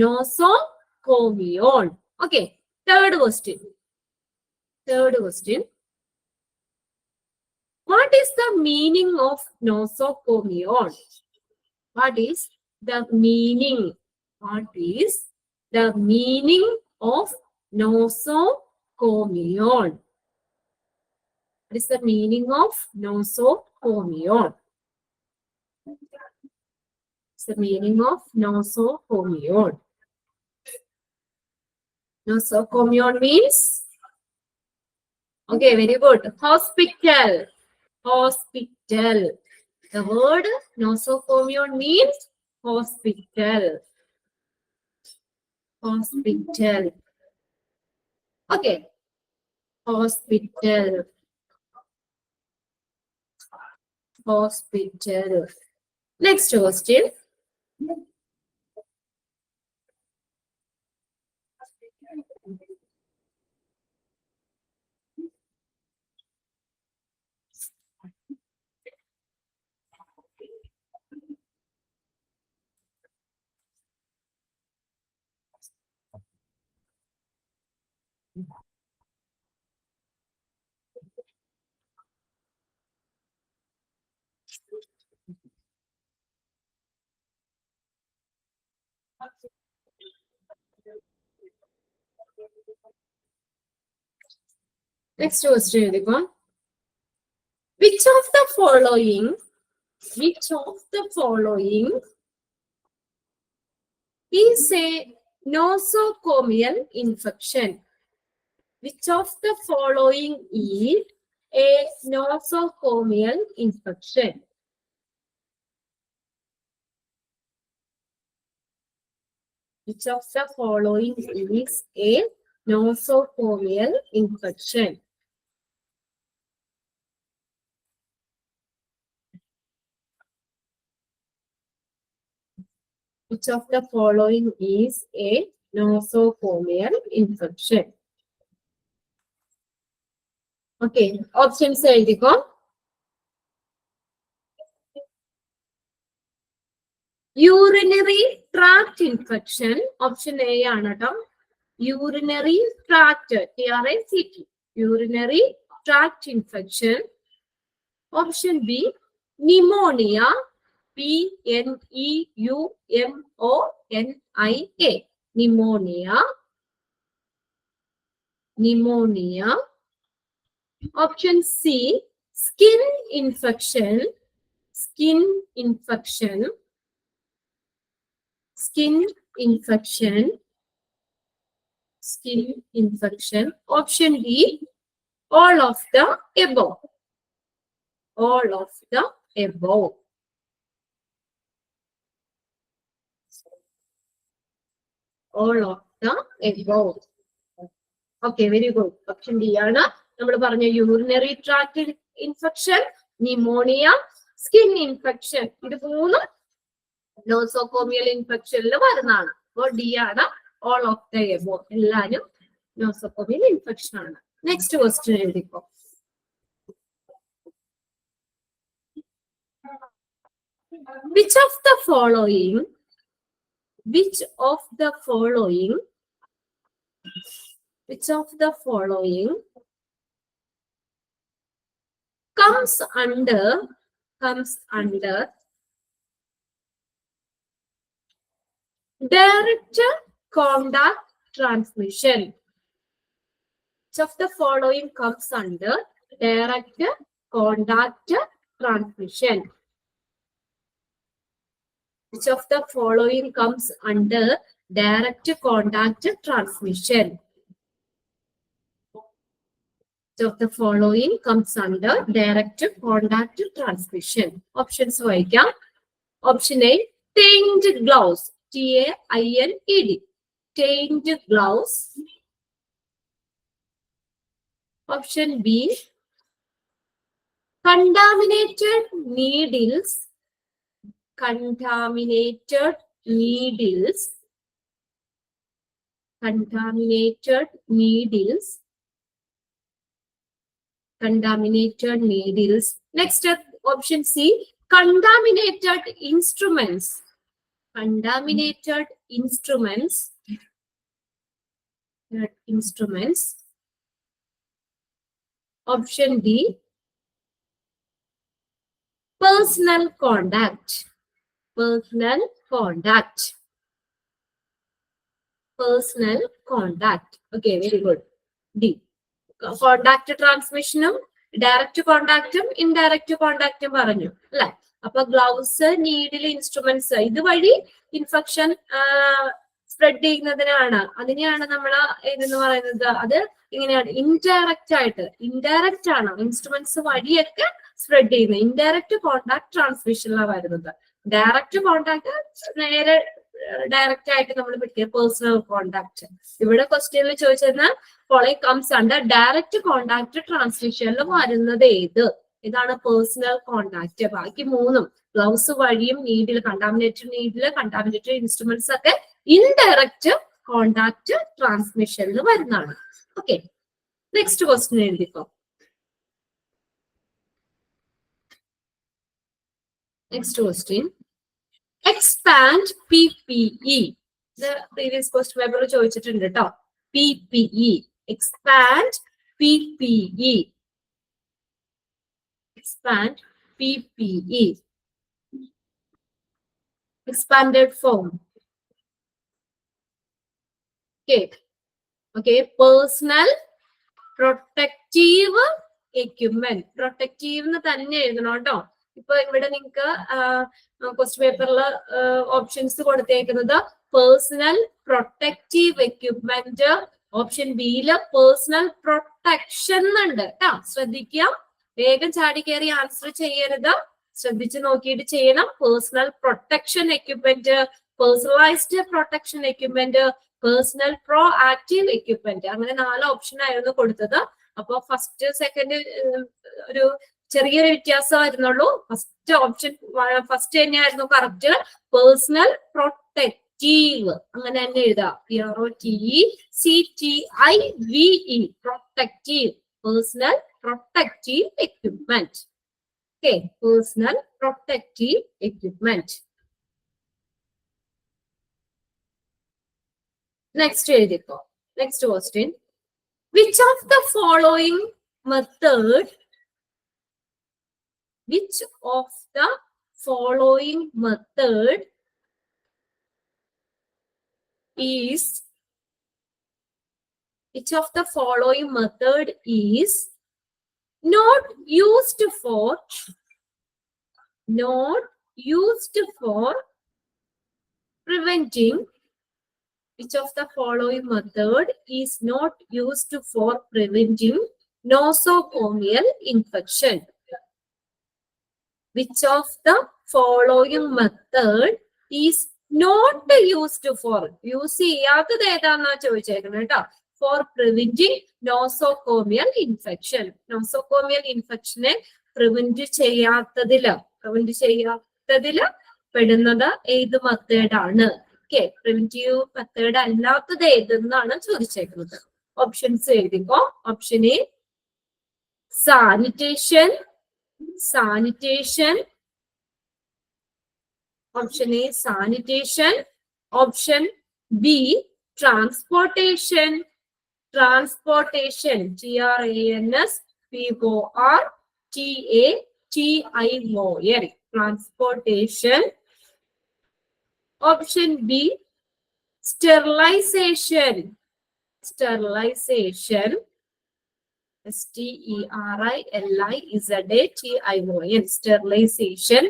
Speaker 1: nosocomion. Okay. Third question. What is the meaning of nosocomion? What is the meaning of nosocomion? What is the meaning of nosocomion? What's the meaning of nosocomion? Nosocomion means, okay, very good, hospital. The word nosocomion means hospital. Okay, hospital. Next question. Next question എഴുതിക്കോ. Which of the following is a nosocomial infection? Which of the following is a nosocomial infection? Which of the following is a nosocomial infection? Which of the following is a nosocomial infection? Okay, options എഴുതിക്കോ. Urinary tract infection. Option A ആണ് കേട്ടോ. Urinary tract, TRACT. Urinary tract infection. Option B, pneumonia, PNEUMONIA. Pneumonia. Option C, skin infection. Skin infection. Option D, all of the above. All of the above. All of the above. Okay, very good. Option D ആണ് നമ്മൾ പറഞ്ഞ urinary tract infection, pneumonia, skin infection. ഇത് മൂന്നും nosocomial ഇൻഫെക്ഷനിൽ വരുന്നതാണ്. അപ്പോൾ D ആണ് all of the above. എല്ലാരും nosocomial infection ആണ്. നെക്സ്റ്റ് ക്വസ്റ്റ്യൻ എഴുതിക്കോ. Which of the following comes under direct contact transmission? Which of the following comes under direct contact transmission? Which of the following comes under direct contact transmission? Which of the following comes under direct contact transmission? Options വായിക്കാം. Option A, tainted gloves, TAINED. Tainted gloves. Option B, contaminated needles. Contaminated needles. Next up, option C, contaminated instruments. Option D, personal contact. Okay, very good. D, contact ട്രാൻസ്മിഷനും direct കോണ്ടാക്റ്റും indirect കോണ്ടാക്റ്റും പറഞ്ഞു അല്ലെ. അപ്പൊ gloves, needle, instruments ഇതുവഴി infection spread ചെയ്യുന്നതിനാണ്. അതിനെയാണ് നമ്മൾ എന്ന് പറയുന്നത്. അത് ഇങ്ങനെയാണ് ഇൻഡയറക്റ്റ് ആണ് ഇൻസ്ട്രുമെന്റ്സ് വഴിയൊക്കെ സ്പ്രെഡ് ചെയ്യുന്നത്. ഇൻഡയറക്റ്റ് കോണ്ടാക്ട് ട്രാൻസ്മിഷനിലാണ് വരുന്നത്. ഡയറക്റ്റ് കോണ്ടാക്ട് നേരെ ഡയറക്റ്റ് ആയിട്ട് നമ്മൾ പഠിക്കുക പേഴ്സണൽ കോണ്ടാക്ട്. ഇവിടെ ക്വസ്റ്റ്യനിൽ ചോദിച്ചിരുന്ന following comes under direct contact transmissionൽ വരുന്നത് ഏത്? ഇതാണ് പേഴ്സണൽ കോണ്ടാക്ട്. ബാക്കി മൂന്നും ഗ്ലൗസ് വഴിയും നീഡിൽ, കണ്ടാമിനേറ്റഡ് ഇൻസ്ട്രുമെന്റ്സ് ഒക്കെ ഇൻഡയറക്റ്റ് കോണ്ടാക്ട് ട്രാൻസ്മിഷനിൽ വരുന്നതാണ്. ഓക്കെ, നെക്സ്റ്റ് ക്വസ്റ്റ്യൻ എഴുതിക്കോ. Next question, expand PPE. ഇത് പ്രീവിയസ് ക്വസ്റ്റ്യൻ പേപ്പറിൽ ചോദിച്ചിട്ടുണ്ട് കേട്ടോ. PPE, expand PPE. Expanded form. Okay, okay, personal protective equipment. Protective എന്ന് തന്നെ എഴുതണം കേട്ടോ. ഇപ്പൊ ഇവിടെ നിങ്ങൾക്ക് ക്വസ്റ്റ്യൻ പേപ്പറിൽ ഓപ്ഷൻസ് കൊടുത്തേക്കുന്നത് പേഴ്സണൽ പ്രൊട്ടക്റ്റീവ് എക്യുപ്മെന്റ്, ഓപ്ഷൻ ബിയില് പേഴ്സണൽ പ്രൊട്ടക്ഷൻ ഉണ്ട് കേട്ടോ. ശ്രദ്ധിക്കുക, വേഗം ചാടി കയറി ആൻസർ ചെയ്യരുത്, ശ്രദ്ധിച്ച് നോക്കിയിട്ട് ചെയ്യണം. Personal protection equipment, personalised protection equipment, personal pro active equipment, അങ്ങനെ 4 ഓപ്ഷൻ ആയിരുന്നു കൊടുത്തത്. അപ്പൊ ഫസ്റ്റ് സെക്കൻഡ് ഒരു ചെറിയൊരു വ്യത്യാസം വരുന്നുള്ളൂ. ഫസ്റ്റ് ഓപ്ഷൻ ഫസ്റ്റ് തന്നെയായിരുന്നു കറക്റ്റ്. പേഴ്സണൽ പ്രൊട്ടക്റ്റീവ് അങ്ങനെ തന്നെ എഴുതാം. PROTECTIVE, protective, personal protective equipment. Okay, personal protective equipment. Next എഴുതിക്കോ. Next question, which of the following method is not used for preventing? Which of the following method is not used for preventing nosocomial infection? Which of the following method is not used for? Use ചെയ്യാത്തത് ഏതാന്നാ ചോദിച്ചേക്കുന്നത് കേട്ടോ. For preventing nosocomial infection. നോസോകോമിയൽ ഇൻഫെക്ഷനെ prevent ചെയ്യാത്തതില് പെടുന്നത് ഏത് മെത്തേഡാണ്? ഓക്കെ, പ്രിവെന്റീവ് മെത്തേഡ് അല്ലാത്തത് ഏതെന്നാണ് ചോദിച്ചേക്കുന്നത്. ഓപ്ഷൻസ് എഴുതിക്കോ. Option A sanitation, option A sanitation, option B transportation, TRANSPORTATION, transportation. Option B sterilization, STERILIZATION. Sterilization.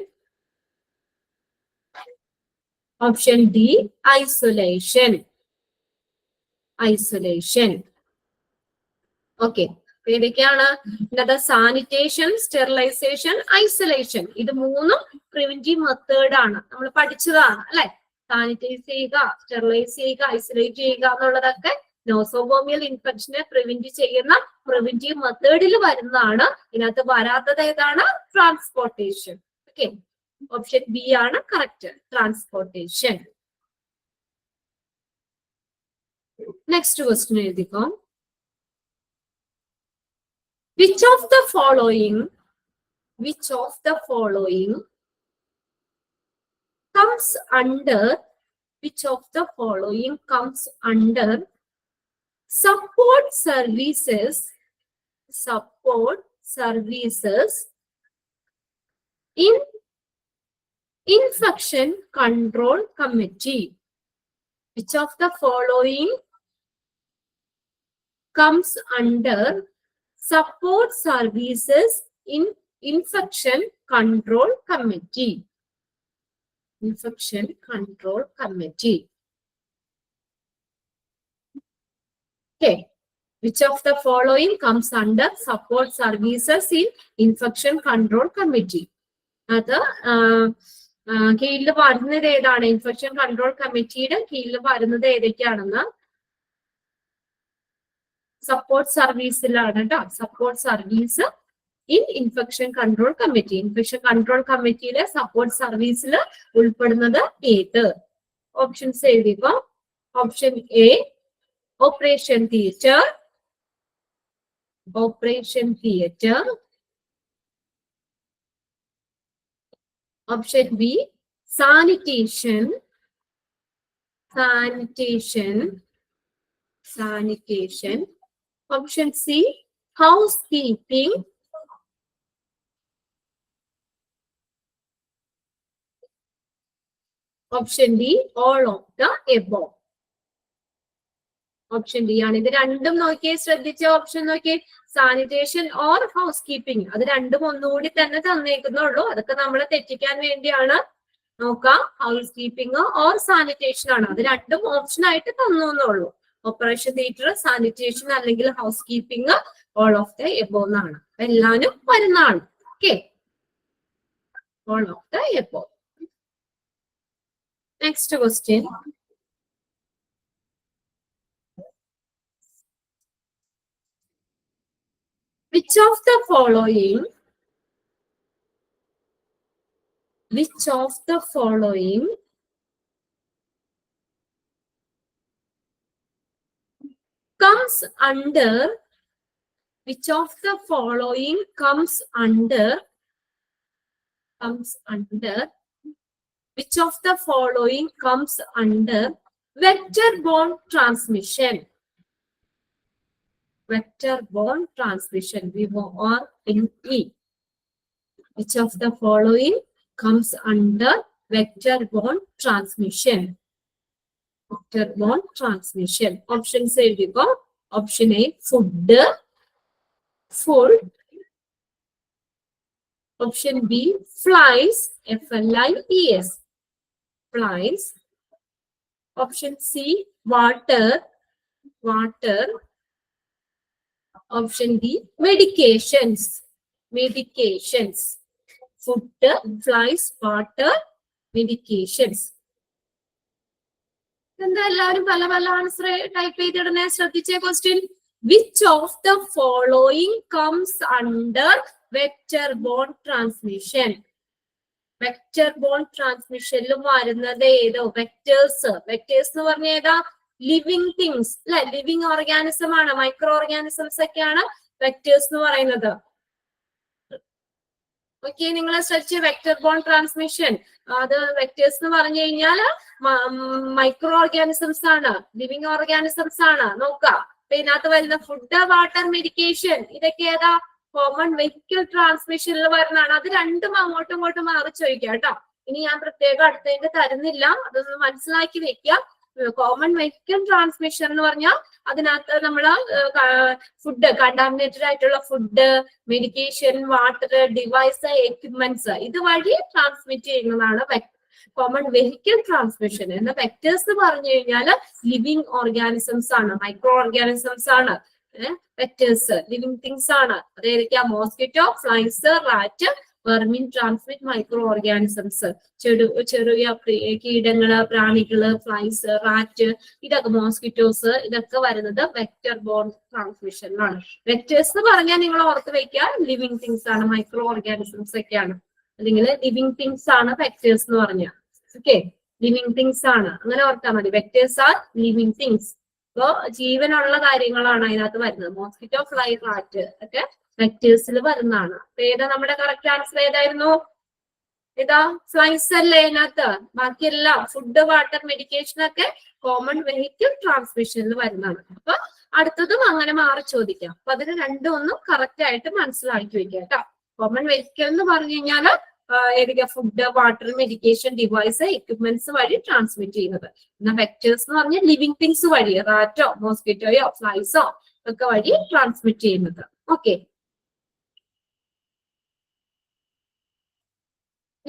Speaker 1: Option D isolation. Okay, ഏതൊക്കെയാണ്? Sanitation, sterilization, isolation. ഇത് മൂന്നും പ്രിവെന്റീവ് മെത്തേഡ് ആണ്, നമ്മൾ പഠിച്ചതാണ് അല്ലെ. സാനിറ്റൈസ് ചെയ്യുക, സ്റ്റെറിലൈസ് ചെയ്യുക, ഐസൊലേറ്റ് ചെയ്യുക എന്നുള്ളതൊക്കെ നോസോകോമിയൽ ഇൻഫെക്ഷനെ പ്രിവെന്റ് ചെയ്യുന്ന പ്രിവെന്റീവ് മെത്തേഡിൽ വരുന്നതാണ്. ഇതിനകത്ത് വരാത്തത് ഏതാണ്? ട്രാൻസ്പോർട്ടേഷൻ. ഓക്കെ, ഓപ്ഷൻ ബി ആണ് കറക്റ്റ്, ട്രാൻസ്പോർട്ടേഷൻ. നെക്സ്റ്റ് ക്വസ്റ്റ്യൻ എഴുതിക്കോ. Which of the following comes under support services in infection control committee? Which of the following comes under support services in infection control committee? Okay, which of the following comes under support services in infection control committee? അത് കീഴിൽ വരുന്നത് ഏതാണ്? Infection control കമ്മിറ്റിയുടെ കീഴിൽ വരുന്നത് ഏതൊക്കെയാണെന്ന് support സർവീസിലാണ് കേട്ടോ. Support service in infection control committee. Infection control കമ്മിറ്റിയിലെ സപ്പോർട്ട് സർവീസിൽ ഉൾപ്പെടുന്നത് ഏത്? ഓപ്ഷൻസ് എഴുതിക്കോ. Option A operation theatre, option B sanitation, option C housekeeping, option D all of the above. Option D ആണ്. ഇത് രണ്ടും നോക്കിയേ, ശ്രദ്ധിച്ച ഓപ്ഷൻ നോക്കിയേ, സാനിറ്റേഷൻ ഓർ ഹൗസ് കീപ്പിംഗ്. അത് രണ്ടും ഒന്നുകൂടി തന്നെ തന്നേക്കുന്നുള്ളൂ. അതൊക്കെ നമ്മൾ തെറ്റിക്കാൻ വേണ്ടിയാണ്. നോക്കാം, ഹൗസ് കീപ്പിംഗ് ഓർ സാനിറ്റേഷൻ ആണ്. അത് രണ്ടും ഓപ്ഷൻ ആയിട്ട് തന്നുള്ളൂ. ഓപ്പറേഷൻ തിയേറ്റർ, സാനിറ്റേഷൻ അല്ലെങ്കിൽ house keeping, all of the above എന്നാണ്. എല്ലാരും വരുന്നതാണ്. Okay, all of the above. Next question. Which of the following comes under which of the following comes under vector-borne transmission? Vector-borne transmission, VORNE. Which of the following comes under vector-borne transmission? Vector-borne transmission. Options എഴുതിക്കോ. Option A, food. Option B, flies, FLIES, flies. Option C, water. Option D, medications. Food, flies, water, medications. എന്താ എല്ലാവരും പല പല answer type ചെയ്തിടണേ, ശ്രദ്ധിച്ചേ. Question, which of the following comes under vector borne transmission? Vector borne ട്രാൻസ്മിഷനിലും വരുന്നത് ഏതോ? വെക്ടേഴ്സ് എന്ന് പറഞ്ഞ ഏതാ? ലിവിങ് തിങ്സ് അല്ലെ, ലിവിങ് ഓർഗാനിസം ആണ്. മൈക്രോ ഓർഗാനിസംസ് ഒക്കെയാണ് വെക്ടേഴ്സ് എന്ന് പറയുന്നത്. ഓക്കെ, നിങ്ങൾ ശ്രദ്ധിച്ച്, വെക്ടർ-ബോൺ ട്രാൻസ്മിഷൻ, അത് വെക്ടേഴ്സ് എന്ന് പറഞ്ഞു കഴിഞ്ഞാൽ മൈക്രോ ഓർഗാനിസംസ് ആണ്, ലിവിങ് ഓർഗാനിസംസ് ആണ്. നോക്കാം, ഇതിനകത്ത് വരുന്ന ഫുഡ്, വാട്ടർ, മെഡിക്കേഷൻ, ഇതൊക്കെ ഏതാ? കോമൺ വെഹിക്കിൾ ട്രാൻസ്മിഷനിൽ വരുന്നതാണ്. അത് രണ്ടും അങ്ങോട്ടും ഇങ്ങോട്ടും മാറി ചോദിക്കാം കേട്ടോ. ഇനി ഞാൻ പ്രത്യേകം അടുത്തതിന്റെ തരുന്നില്ല, അതൊന്ന് മനസ്സിലാക്കി വെക്കുക. കോമൺ വെഹിക്കിൾ ട്രാൻസ്മിഷൻ എന്ന് പറഞ്ഞാൽ അതിനകത്ത് നമ്മള് ഫുഡ്, കണ്ടാമിനേറ്റഡ് ആയിട്ടുള്ള food, medication, water, device, equipments, ഇതുവഴി ട്രാൻസ്മിറ്റ് ചെയ്യുന്നതാണ് കോമൺ വെഹിക്കിൾ ട്രാൻസ്മിഷൻ. എന്ന വെക്ടേഴ്സ് എന്ന് പറഞ്ഞു കഴിഞ്ഞാൽ ലിവിങ് ഓർഗാനിസംസ് ആണ്, മൈക്രോ ഓർഗാനിസംസ് ആണ്. വെക്ടേഴ്സ് ലിവിങ് തിങ്സ് ആണ്. അതേതൊക്കെയാ? Mosquito, flies, rat, vermin transmit microorganisms. ചെറിയ കീടങ്ങള്, പ്രാണികള്, ഫ്ലൈസ്, റാറ്റ്, ഇതൊക്കെ മോസ്കിറ്റോസ്, ഇതൊക്കെ വരുന്നത് വെക്ടർ ബോൺ ട്രാൻസ്മിഷനിലാണ്. വെക്ടേഴ്സ് എന്ന് പറഞ്ഞാൽ നിങ്ങൾ ഓർത്ത് വെക്കുക, ലിവിങ് തിങ്സ് ആണ്, മൈക്രോ ഓർഗാനിസംസ് ഒക്കെയാണ്. അല്ലെങ്കിൽ ലിവിങ് തിങ്സ് ആണ് വെക്ടേഴ്സ് എന്ന് പറഞ്ഞാൽ. ഓക്കെ, ലിവിങ് തിങ്സ് ആണ്, അങ്ങനെ ഓർത്താൽ മതി. Vectors are living things. അപ്പോ ജീവനുള്ള കാര്യങ്ങളാണ് അതിനകത്ത് വരുന്നത്. മോസ്കിറ്റോ, ഫ്ലൈ, റാറ്റ് ഒക്കെ വെക്ടേഴ്സിൽ വരുന്നതാണ്. അപ്പൊ ഏതാ നമ്മുടെ കറക്റ്റ് ആൻസർ? ഏതായിരുന്നു? ഏതാ? ഫ്ലൈസ് അല്ലേ ഇതിനകത്ത്. ബാക്കിയെല്ലാം ഫുഡ്, വാട്ടർ, മെഡിക്കേഷൻ ഒക്കെ കോമൺ വെഹിക്കിൾ ട്രാൻസ്മിഷനിൽ വരുന്നതാണ്. അപ്പൊ അടുത്തതും അങ്ങനെ മാറി ചോദിക്കാം. അപ്പൊ അതിന് രണ്ടും ഒന്നും കറക്റ്റ് ആയിട്ട് മനസ്സിലാക്കി വെക്കുക കേട്ടോ. കോമൺ വെഹിക്കിൾ എന്ന് പറഞ്ഞു കഴിഞ്ഞാല് ഏതൊക്കെ? Food, water, medication, device, equipments വഴി ട്രാൻസ്മിറ്റ് ചെയ്യുന്നത്. എന്നാൽ വെക്ടേഴ്സ് എന്ന് പറഞ്ഞാൽ ലിവിങ് തിങ്സ് വഴി, റാറ്റോ, മോസ്കിറ്റോയോ, ഫ്ലൈസോ ഒക്കെ വഴി ട്രാൻസ്മിറ്റ് ചെയ്യുന്നത്. ഓക്കെ,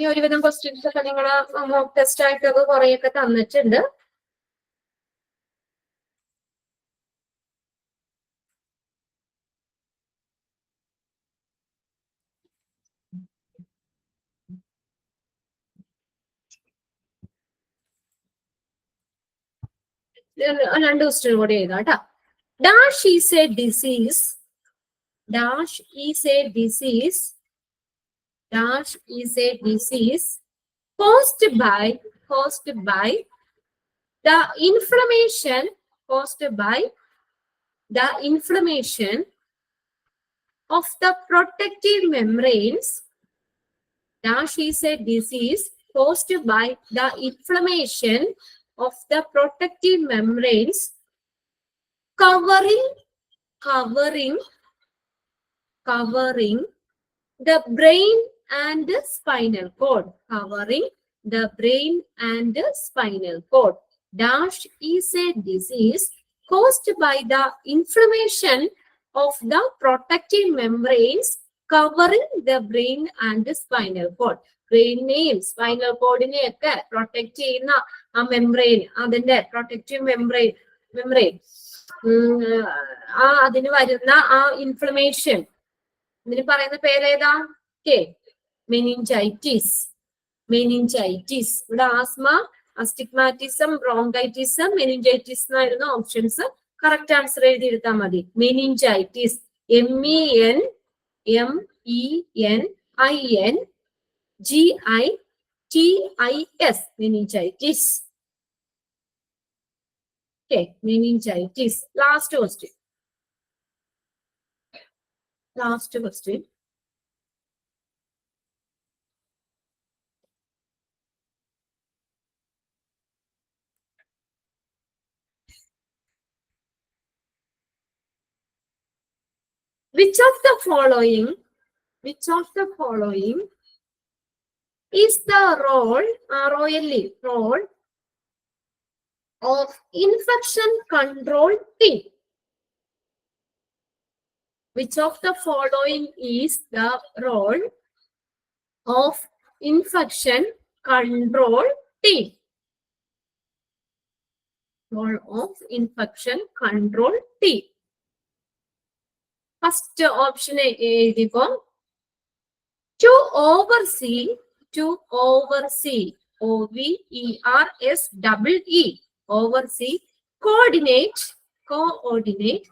Speaker 1: ഈ ഒരുവിധം ക്വസ്റ്റ്യൻസ് ഒക്കെ നിങ്ങൾ മോക്ക് ടെസ്റ്റ് ആയിട്ടൊക്കെ കുറെയൊക്കെ തന്നിട്ടുണ്ട്. രണ്ട് ക്വസ്റ്റ്യൻ കൂടി എഴുതാം കേട്ടോ. Dash is A disease. Dash is a disease caused by the inflammation of the protective membranes. Dash is a disease caused by the inflammation of the protective membranes covering the brain and spinal cord. Covering the brain and spinal cord. Dash is a disease caused by the inflammation of the protective membranes covering the brain and the spinal cord. ബ്രെയിനെയും spinal കോഡിനെയും ഒക്കെ protect ചെയ്യുന്ന ആ membrane, അതിന്റെ protective membrane അതിന് വരുന്ന ആ inflammation, ഇതിന് പറയുന്ന പേരേതാ? മെനിഞ്ചൈറ്റിസ്. ഇവിടെ ആസ്മ, അസ്റ്റിഗ്മാറ്റിസം, ബ്രോങ്കൈറ്റിസം, മെനിഞ്ചൈറ്റിസ് എന്നായിരുന്നു ഓപ്ഷൻസ്. കറക്റ്റ് ആൻസർ എഴുതിയെടുത്താൽ മതി. Meningitis, MENINGITIS, meningitis. Okay, meningitis. Last question. Which of the following is the role of infection control team? Which of the following is the role of infection control team? Role of infection control team. First option എഴുതിക്കോ. To oversee, OVERSEE, oversee, coordinate, COORDINATE,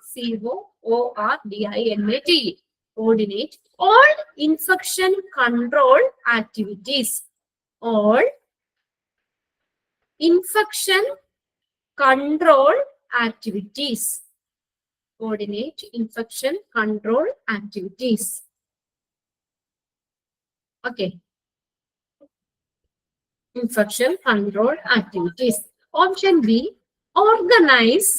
Speaker 1: coordinate all infection control activities. All infection control activities. Coordinate infection control activities. Okay. Infection control activities. Option B, organize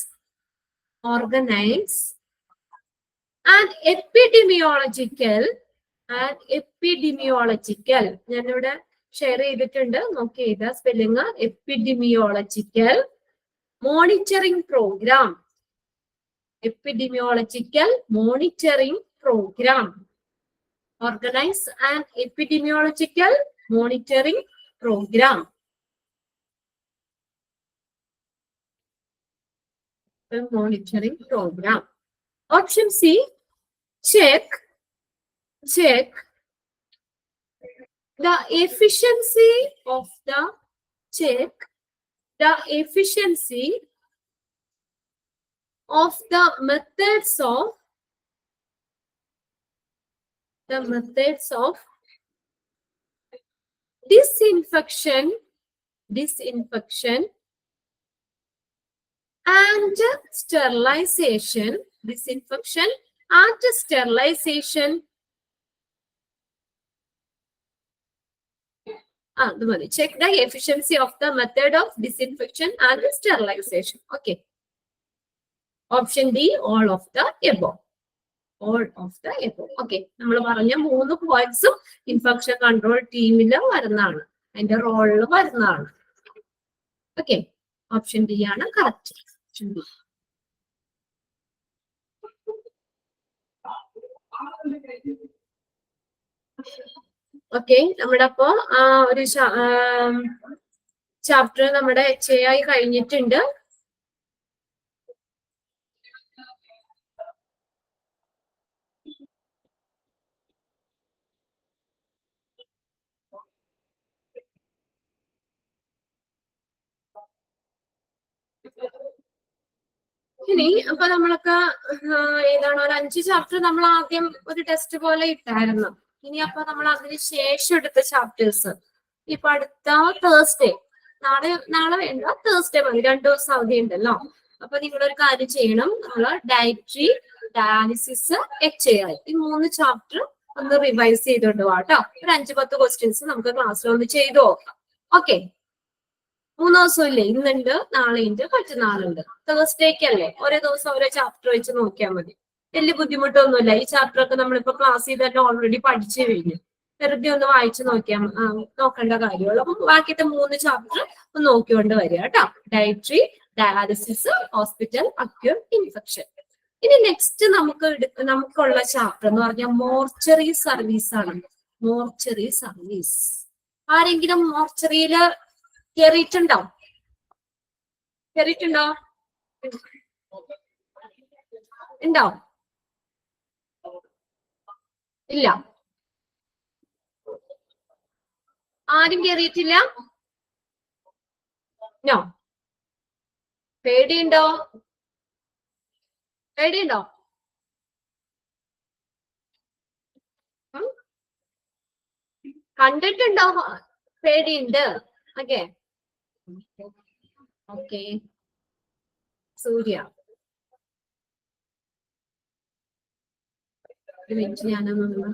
Speaker 1: and epidemiological ഞാനിവിടെ share ചെയ്തിട്ടുണ്ട്, നോക്കി ചെയ്ത spelling. Epidemiological monitoring programme, epidemiological monitoring program. Organize an epidemiological monitoring program. Monitoring program. Option C, check the efficiency of the methods of disinfection and sterilization. Check the efficiency of the method of disinfection and sterilization. Okay. Option D, all of the above. Okay. നമ്മൾ പറഞ്ഞ 3 പോയിന്റ്സും infection control ടീമിൽ വരുന്നതാണ്, അതിന്റെ റോളിൽ വരുന്നതാണ്. Okay, option D ആണ് correct. Option D. Okay, നമ്മുടെ അപ്പോ ഒരു ചാപ്റ്റർ നമ്മുടെ HAI കഴിഞ്ഞിട്ടുണ്ട്. ഇനി അപ്പൊ നമ്മളൊക്കെ ഏതാണ് ഒരു 5 ചാപ്റ്റർ നമ്മൾ ആദ്യം ഒരു ടെസ്റ്റ് പോലെ ഇട്ടായിരുന്നു. ഇനി അപ്പൊ നമ്മൾ അതിന് ശേഷം എടുത്ത ചാപ്റ്റേഴ്സ് ഇപ്പൊ അടുത്ത തേഴ്സ്ഡേ, നാളെ വേണ്ട, തേഴ്സ്ഡേ മതി, 2 ദിവസം അവധി ഉണ്ടല്ലോ. അപ്പൊ നിങ്ങളൊരു കാര്യം ചെയ്യണം, നമ്മള് ഡയറ്ററി, ഡയാലിസിസ്, HAI ഈ 3 ചാപ്റ്റർ ഒന്ന് റിവൈസ് ചെയ്തോണ്ട് പോവാട്ടോ. ഒരു 5-10 ക്വസ്റ്റ്യൻസ് നമുക്ക് ക്ലാസ്സിൽ ഒന്ന് ചെയ്തു നോക്കാം. ഓക്കെ, 3 ദിവസം ഇല്ലേ, ഇന്നുണ്ട്, നാളെയുണ്ട്, മറ്റന്നാളുണ്ട്. തേഴ്സ്ഡേക്കല്ലേ, ഓരോ ദിവസം ഓരോ ചാപ്റ്റർ വെച്ച് നോക്കിയാൽ മതി. വലിയ ബുദ്ധിമുട്ടൊന്നുമില്ല. ഈ ചാപ്റ്റർ ഒക്കെ നമ്മളിപ്പോ ക്ലാസ് ചെയ്തിട്ട് ഓൾറെഡി പഠിച്ചു കഴിഞ്ഞു. വെറുതെ ഒന്ന് വായിച്ചു നോക്കേണ്ട കാര്യമുള്ളൂ. അപ്പം ബാക്കിയത്തെ 3 ചാപ്റ്റർ ഒന്ന് നോക്കിക്കൊണ്ട് വരിക കേട്ടോ. Dietary, dialysis, hospital, acute infection. ഇനി നെക്സ്റ്റ് നമുക്കുള്ള ചാപ്റ്റർ എന്ന് പറഞ്ഞാൽ മോർച്ചറി സർവീസ് ആണ്. Mortuary service. ആരെങ്കിലും മോർച്ചറിയില് കേറിയിട്ടുണ്ടോ? ഉണ്ടോ? ഇല്ല, ആരും കേറിയിട്ടില്ല. നോ. പേടിയുണ്ടോ? കണ്ടിട്ടുണ്ടോ? പേടിയുണ്ട്. Okay okay. സൂര്യ, ഒരു മിനിറ്റ് ഞാനൊന്ന്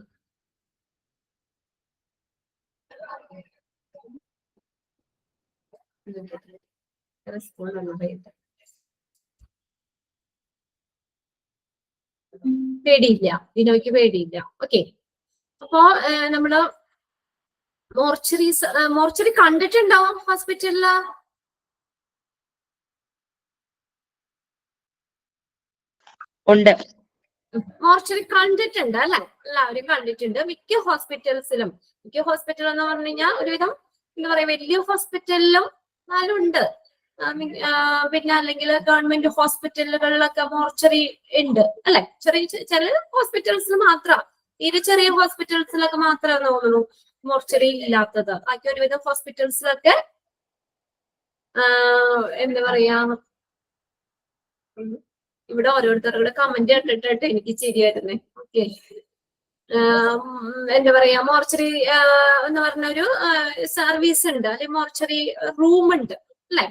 Speaker 1: പേടിയില്ല, വിനോയ്ക്ക് പേടിയില്ല. ഓക്കെ. അപ്പോ നമ്മള് മോർച്ചറി കണ്ടിട്ടുണ്ടോ ഹോസ്പിറ്റലില്? ഉണ്ട്. മോർച്ചറി കണ്ടിട്ടുണ്ട് അല്ലെ? എല്ലാവരും കണ്ടിട്ടുണ്ട്. മിക്ക ഹോസ്പിറ്റൽ എന്ന് പറഞ്ഞു കഴിഞ്ഞാൽ ഒരുവിധം എന്താ പറയാ, വലിയ ഹോസ്പിറ്റലിലും ഉണ്ട്. പിന്നെ അല്ലെങ്കിൽ ഗവൺമെന്റ് ഹോസ്പിറ്റലുകളിലൊക്കെ മോർച്ചറി ഉണ്ട് അല്ലെ? ചില ഹോസ്പിറ്റൽസിൽ മാത്രം, തീരെ ചെറിയ ഹോസ്പിറ്റൽസിലൊക്കെ മാത്രമേ തോന്നുന്നു മോർച്ചറി ഇല്ലാത്തത്. ബാക്കി ഒരുവിധം ഹോസ്പിറ്റൽസിലൊക്കെ എന്താ പറയാ, ഇവിടെ ഓരോരുത്തരുടെ കമന്റ് കണ്ടിട്ട് എനിക്ക് ചിരി വരുന്നേ. ഓക്കെ. എന്താ പറയാ, മോർച്ചറി എന്ന് പറഞ്ഞൊരു സർവീസ് ഉണ്ട്, അല്ലെങ്കിൽ മോർച്ചറി റൂം ഉണ്ട് അല്ലെ?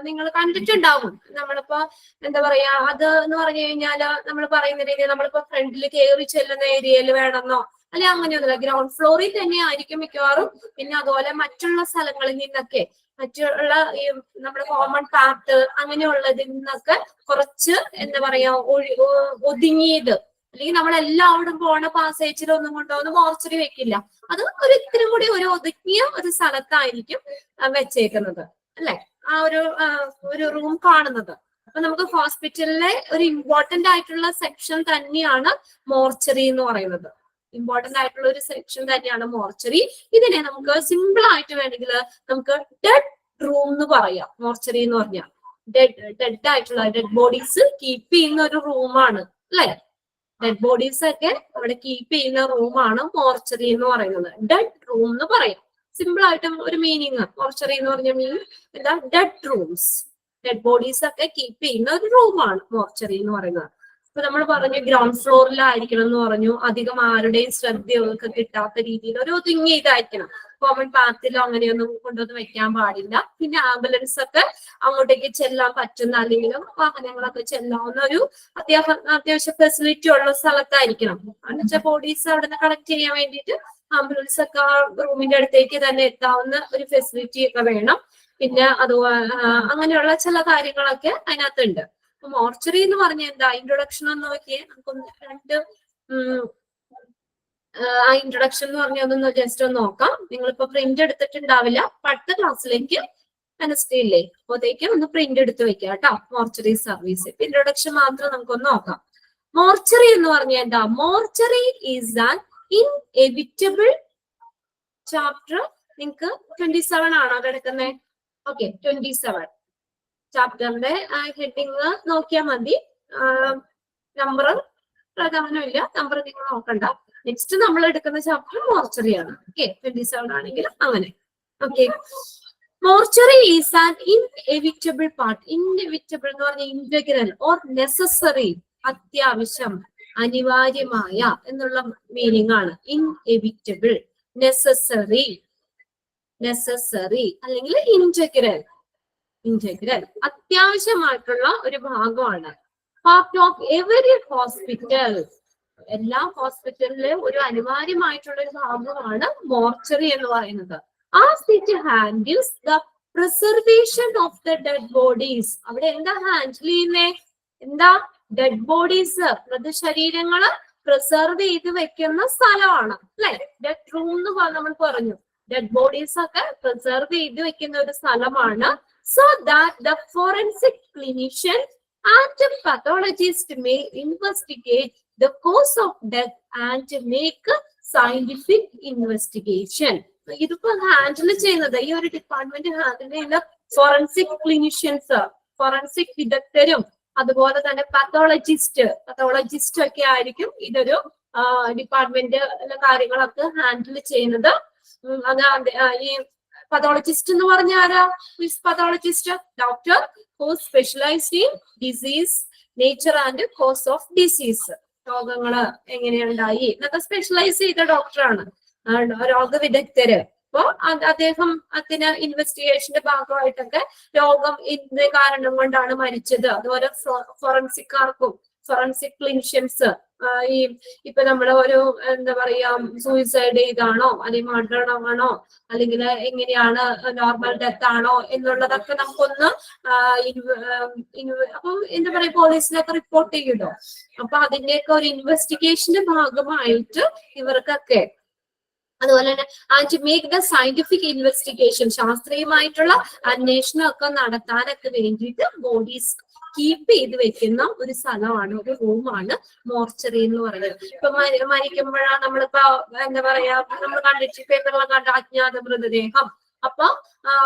Speaker 1: നിങ്ങൾ കണ്ടിട്ടുണ്ടാവും. നമ്മളിപ്പോ എന്താ പറയാ, അത് എന്ന് പറഞ്ഞു കഴിഞ്ഞാല് നമ്മൾ പറയുന്ന രീതിയിൽ നമ്മളിപ്പോ ഫ്രണ്ടിൽ കയറി ചെല്ലുന്ന ഏരിയയിൽ വേണമെന്നോ അല്ലെ അങ്ങനെയൊന്നുമില്ല. ഗ്രൗണ്ട് ഫ്ലോറിൽ തന്നെ ആയിരിക്കും മിക്കവാറും. പിന്നെ അതുപോലെ മറ്റുള്ള സ്ഥലങ്ങളിൽ നിന്നൊക്കെ, മറ്റുള്ള ഈ നമ്മുടെ കോമൺ പാർട്ട് അങ്ങനെയുള്ളതിൽ നിന്നൊക്കെ കുറച്ച് എന്താ പറയാ ഒതുങ്ങിയത്, അല്ലെങ്കിൽ നമ്മളെല്ലാവരും പോണ പാസേജിലൊന്നും കൊണ്ടുവന്ന് മോർച്ചറി വെക്കില്ല. അത് ഒരു ഇത്തിരി കൂടി ഒരു ഒതുങ്ങിയ ഒരു സ്ഥലത്തായിരിക്കും വെച്ചേക്കുന്നത് അല്ലെ? ആ ഒരു റൂം കാണുന്നത്. അപ്പൊ നമുക്ക് ഹോസ്പിറ്റലിലെ ഒരു ഇമ്പോർട്ടന്റ് ആയിട്ടുള്ള സെക്ഷൻ തന്നെയാണ് മോർച്ചറി എന്ന് പറയുന്നത്. ഇമ്പോർട്ടന്റ് ആയിട്ടുള്ള ഒരു സെക്ഷൻ തന്നെയാണ് മോർച്ചറി. ഇതിനെ നമുക്ക് സിമ്പിൾ ആയിട്ട് വേണമെങ്കിൽ നമുക്ക് ഡെഡ് റൂം എന്ന് പറയാം. മോർച്ചറി എന്ന് പറഞ്ഞാൽ ഡെഡ് ആയിട്ടുള്ള ഡെഡ് ബോഡീസ് കീപ്പ് ചെയ്യുന്ന ഒരു റൂമാണ് അല്ലെ? ഡെഡ് ബോഡീസ് ഒക്കെ അവിടെ കീപ്പ് ചെയ്യുന്ന റൂമാണ് മോർച്ചറി എന്ന് പറയുന്നത്. ഡെഡ് റൂം എന്ന് പറയാം. സിമ്പിൾ ആയിട്ടും ഒരു മീനിങ് മോർച്ചറി എന്ന് പറഞ്ഞ മീനിങ് എന്താ? Dead rooms. ഡെഡ് ബോഡീസ് ഒക്കെ കീപ്പ് ചെയ്യുന്ന ഒരു റൂമാണ് മോർച്ചറി എന്ന് പറയുന്നത്. ഇപ്പൊ നമ്മൾ പറഞ്ഞു ഗ്രൗണ്ട് ഫ്ലോറിലായിരിക്കണം എന്ന് പറഞ്ഞു. അധികം ആരുടെയും ശ്രദ്ധയൊക്കെ കിട്ടാത്ത രീതിയിൽ ഒരു ഒതുങ്ങിയ ഇതായിരിക്കണം. കോമൺ പാർട്ടിലോ അങ്ങനെയൊന്നും കൊണ്ടുവന്ന് വെക്കാൻ പാടില്ല. പിന്നെ ആംബുലൻസ് ഒക്കെ അങ്ങോട്ടേക്ക് ചെല്ലാൻ പറ്റുന്ന, അല്ലെങ്കിലും വാഹനങ്ങളൊക്കെ ചെല്ലാവുന്ന ഒരു അത്യാവശ്യ ഫെസിലിറ്റി ഉള്ള സ്ഥലത്തായിരിക്കണം. എന്നുവെച്ചാൽ ബോഡീസ് അവിടെ നിന്ന് കളക്ട് ചെയ്യാൻ വേണ്ടിയിട്ട് ആംബുലൻസ് ഒക്കെ ആ റൂമിന്റെ അടുത്തേക്ക് തന്നെ എത്താവുന്ന ഒരു ഫെസിലിറ്റി ഒക്കെ വേണം. പിന്നെ അങ്ങനെയുള്ള ചില കാര്യങ്ങളൊക്കെ അതിനകത്തുണ്ട്. മോർച്ചറി എന്ന് പറഞ്ഞ എന്താ? ഇൻട്രൊഡക്ഷൻ ഒന്ന് നോക്കിയേ. നമുക്കൊന്ന് ആ ഇൻട്രൊഡക്ഷൻ എന്ന് പറഞ്ഞ ഒന്ന് ജസ്റ്റ് ഒന്ന് നോക്കാം. നിങ്ങളിപ്പോ പ്രിന്റ് എടുത്തിട്ടുണ്ടാവില്ല. അടുത്ത ക്ലാസ്സിലേക്ക് മനസ്സിലില്ലേ, അപ്പോഴത്തേക്കും ഒന്ന് പ്രിന്റ് എടുത്ത് വെക്കാം കേട്ടോ. മോർച്ചറി സർവീസ് ഇൻട്രൊഡക്ഷൻ മാത്രം നമുക്കൊന്ന് നോക്കാം. മോർച്ചറി എന്ന് പറഞ്ഞാൽ എന്താ? Mortuary is an inevitable chapter. നിങ്ങൾക്ക് 27 ആണോ കിടക്കുന്നത്? ഓക്കെ, 27 ചാപ്റ്ററിന്റെ ഹെഡിങ് നോക്കിയാൽ മതി. നമ്പർ പ്രധാനമില്ല, നമ്പർ നിങ്ങൾ നോക്കണ്ട. നെക്സ്റ്റ് നമ്മൾ എടുക്കുന്ന ചാപ്റ്റർ മോർച്ചറി ആണ്. ഓക്കെ, 27 ആണെങ്കിൽ അങ്ങനെ. Okay, mortuary is an inevitable part. Inevitable എന്ന് പറഞ്ഞാൽ ഇന്റഗ്രൽ ഓർ നെസസറി, അത്യാവശ്യം, അനിവാര്യമായ എന്നുള്ള മീനിങ് ആണ്. ഇൻഎവിറ്റബിൾ, നെസസറി അല്ലെങ്കിൽ ഇന്റഗ്രൽ അത്യാവശ്യമായിട്ടുള്ള ഒരു ഭാഗമാണ്. പാർട്ട് ഓഫ് എവറി ഹോസ്പിറ്റൽ, എല്ലാ ഹോസ്പിറ്റലിലും ഒരു അനിവാര്യമായിട്ടുള്ള ഒരു ഭാഗമാണ് മോർച്ചറി എന്ന് പറയുന്നത്. As it handles the preservation of the dead bodies. അവിടെ എന്താ ഹാൻഡിൽ ചെയ്യുന്നേ? എന്താ? ഡെഡ് ബോഡീസ്, മൃതശരീരങ്ങള് പ്രിസർവ് ചെയ്ത് വെക്കുന്ന സ്ഥലമാണ് അല്ലെ? ഡെഡ് റൂം എന്ന് നമ്മൾ പറഞ്ഞു. ഡെഡ് ബോഡീസ് ഒക്കെ പ്രിസർവ് ചെയ്ത് വെക്കുന്ന ഒരു സ്ഥലമാണ്. So that the forensic clinician and pathologist may investigate the cause of death and make scientific investigation. ഇതിപ്പോ ഹാൻഡിൽ ചെയ്യുന്നത്, ഈ ഒരു ഡിപ്പാർട്ട്മെന്റ് ഹാൻഡിൽ ചെയ്യുന്ന ഫോറൻസിക് ക്ലിനിഷ്യൻസ്, ഫോറൻസിക് വിദഗ്ധരും അതുപോലെ തന്നെ പത്തോളജിസ്റ്റ് ഒക്കെ ആയിരിക്കും ഇതൊരു ഡിപ്പാർട്ട്മെന്റ് കാര്യങ്ങളൊക്കെ ഹാൻഡിൽ ചെയ്യുന്നത്. അത് ഈ പത്തോളജിസ്റ്റ് എന്ന് പറഞ്ഞ ആരാ? Pathologist doctor who specialised in disease nature and cause of disease. രോഗങ്ങള് എങ്ങനെയുണ്ടായി എന്നൊക്കെ സ്പെഷ്യലൈസ് ചെയ്ത ഡോക്ടറാണ്, രോഗവിദഗ്ധര്. അപ്പോ അദ്ദേഹം അതിന് ഇൻവെസ്റ്റിഗേഷന്റെ ഭാഗമായിട്ടൊക്കെ രോഗം ഇന്ന കാരണം കൊണ്ടാണ് മരിച്ചത്. അതുപോലെ ഫോറൻസിക്കാർക്കും, ഫോറൻസിക് ക്ലിനിഷ്യൻസ് ഇപ്പൊ നമ്മള് ഒരു എന്താ പറയാ സൂയിസൈഡ് ചെയ്താണോ അല്ലെങ്കിൽ മരണമാണോ അല്ലെങ്കിൽ എങ്ങനെയാണ് നോർമൽ ഡെത്ത് ആണോ എന്നുള്ളതൊക്കെ നമുക്കൊന്ന് അപ്പം എന്താ പറയാ പോലീസിനൊക്കെ റിപ്പോർട്ട് ചെയ്യുമല്ലോ. അപ്പൊ അതിന്റെയൊക്കെ ഒരു ഇൻവെസ്റ്റിഗേഷന്റെ ഭാഗമായിട്ട് ഇവർക്കൊക്കെ അതുപോലെ തന്നെ and make the scientific investigation, ശാസ്ത്രീയമായിട്ടുള്ള അന്വേഷണം ഒക്കെ നടത്താനൊക്കെ വേണ്ടിയിട്ട് ബോഡീസ് കീപ്പ് ചെയ്ത് വെക്കുന്ന ഒരു സ്ഥലമാണ്, ഒരു റൂമാണ് മോർച്ചറി എന്ന് പറയുന്നത്. ഇപ്പൊ മരിക്കുമ്പോഴാണ് നമ്മളിപ്പോ എന്താ പറയാ നമ്മൾ കണ്ടിട്ട് പേപ്പറിലൊക്കെ കണ്ട അജ്ഞാത മൃതദേഹം, അപ്പൊ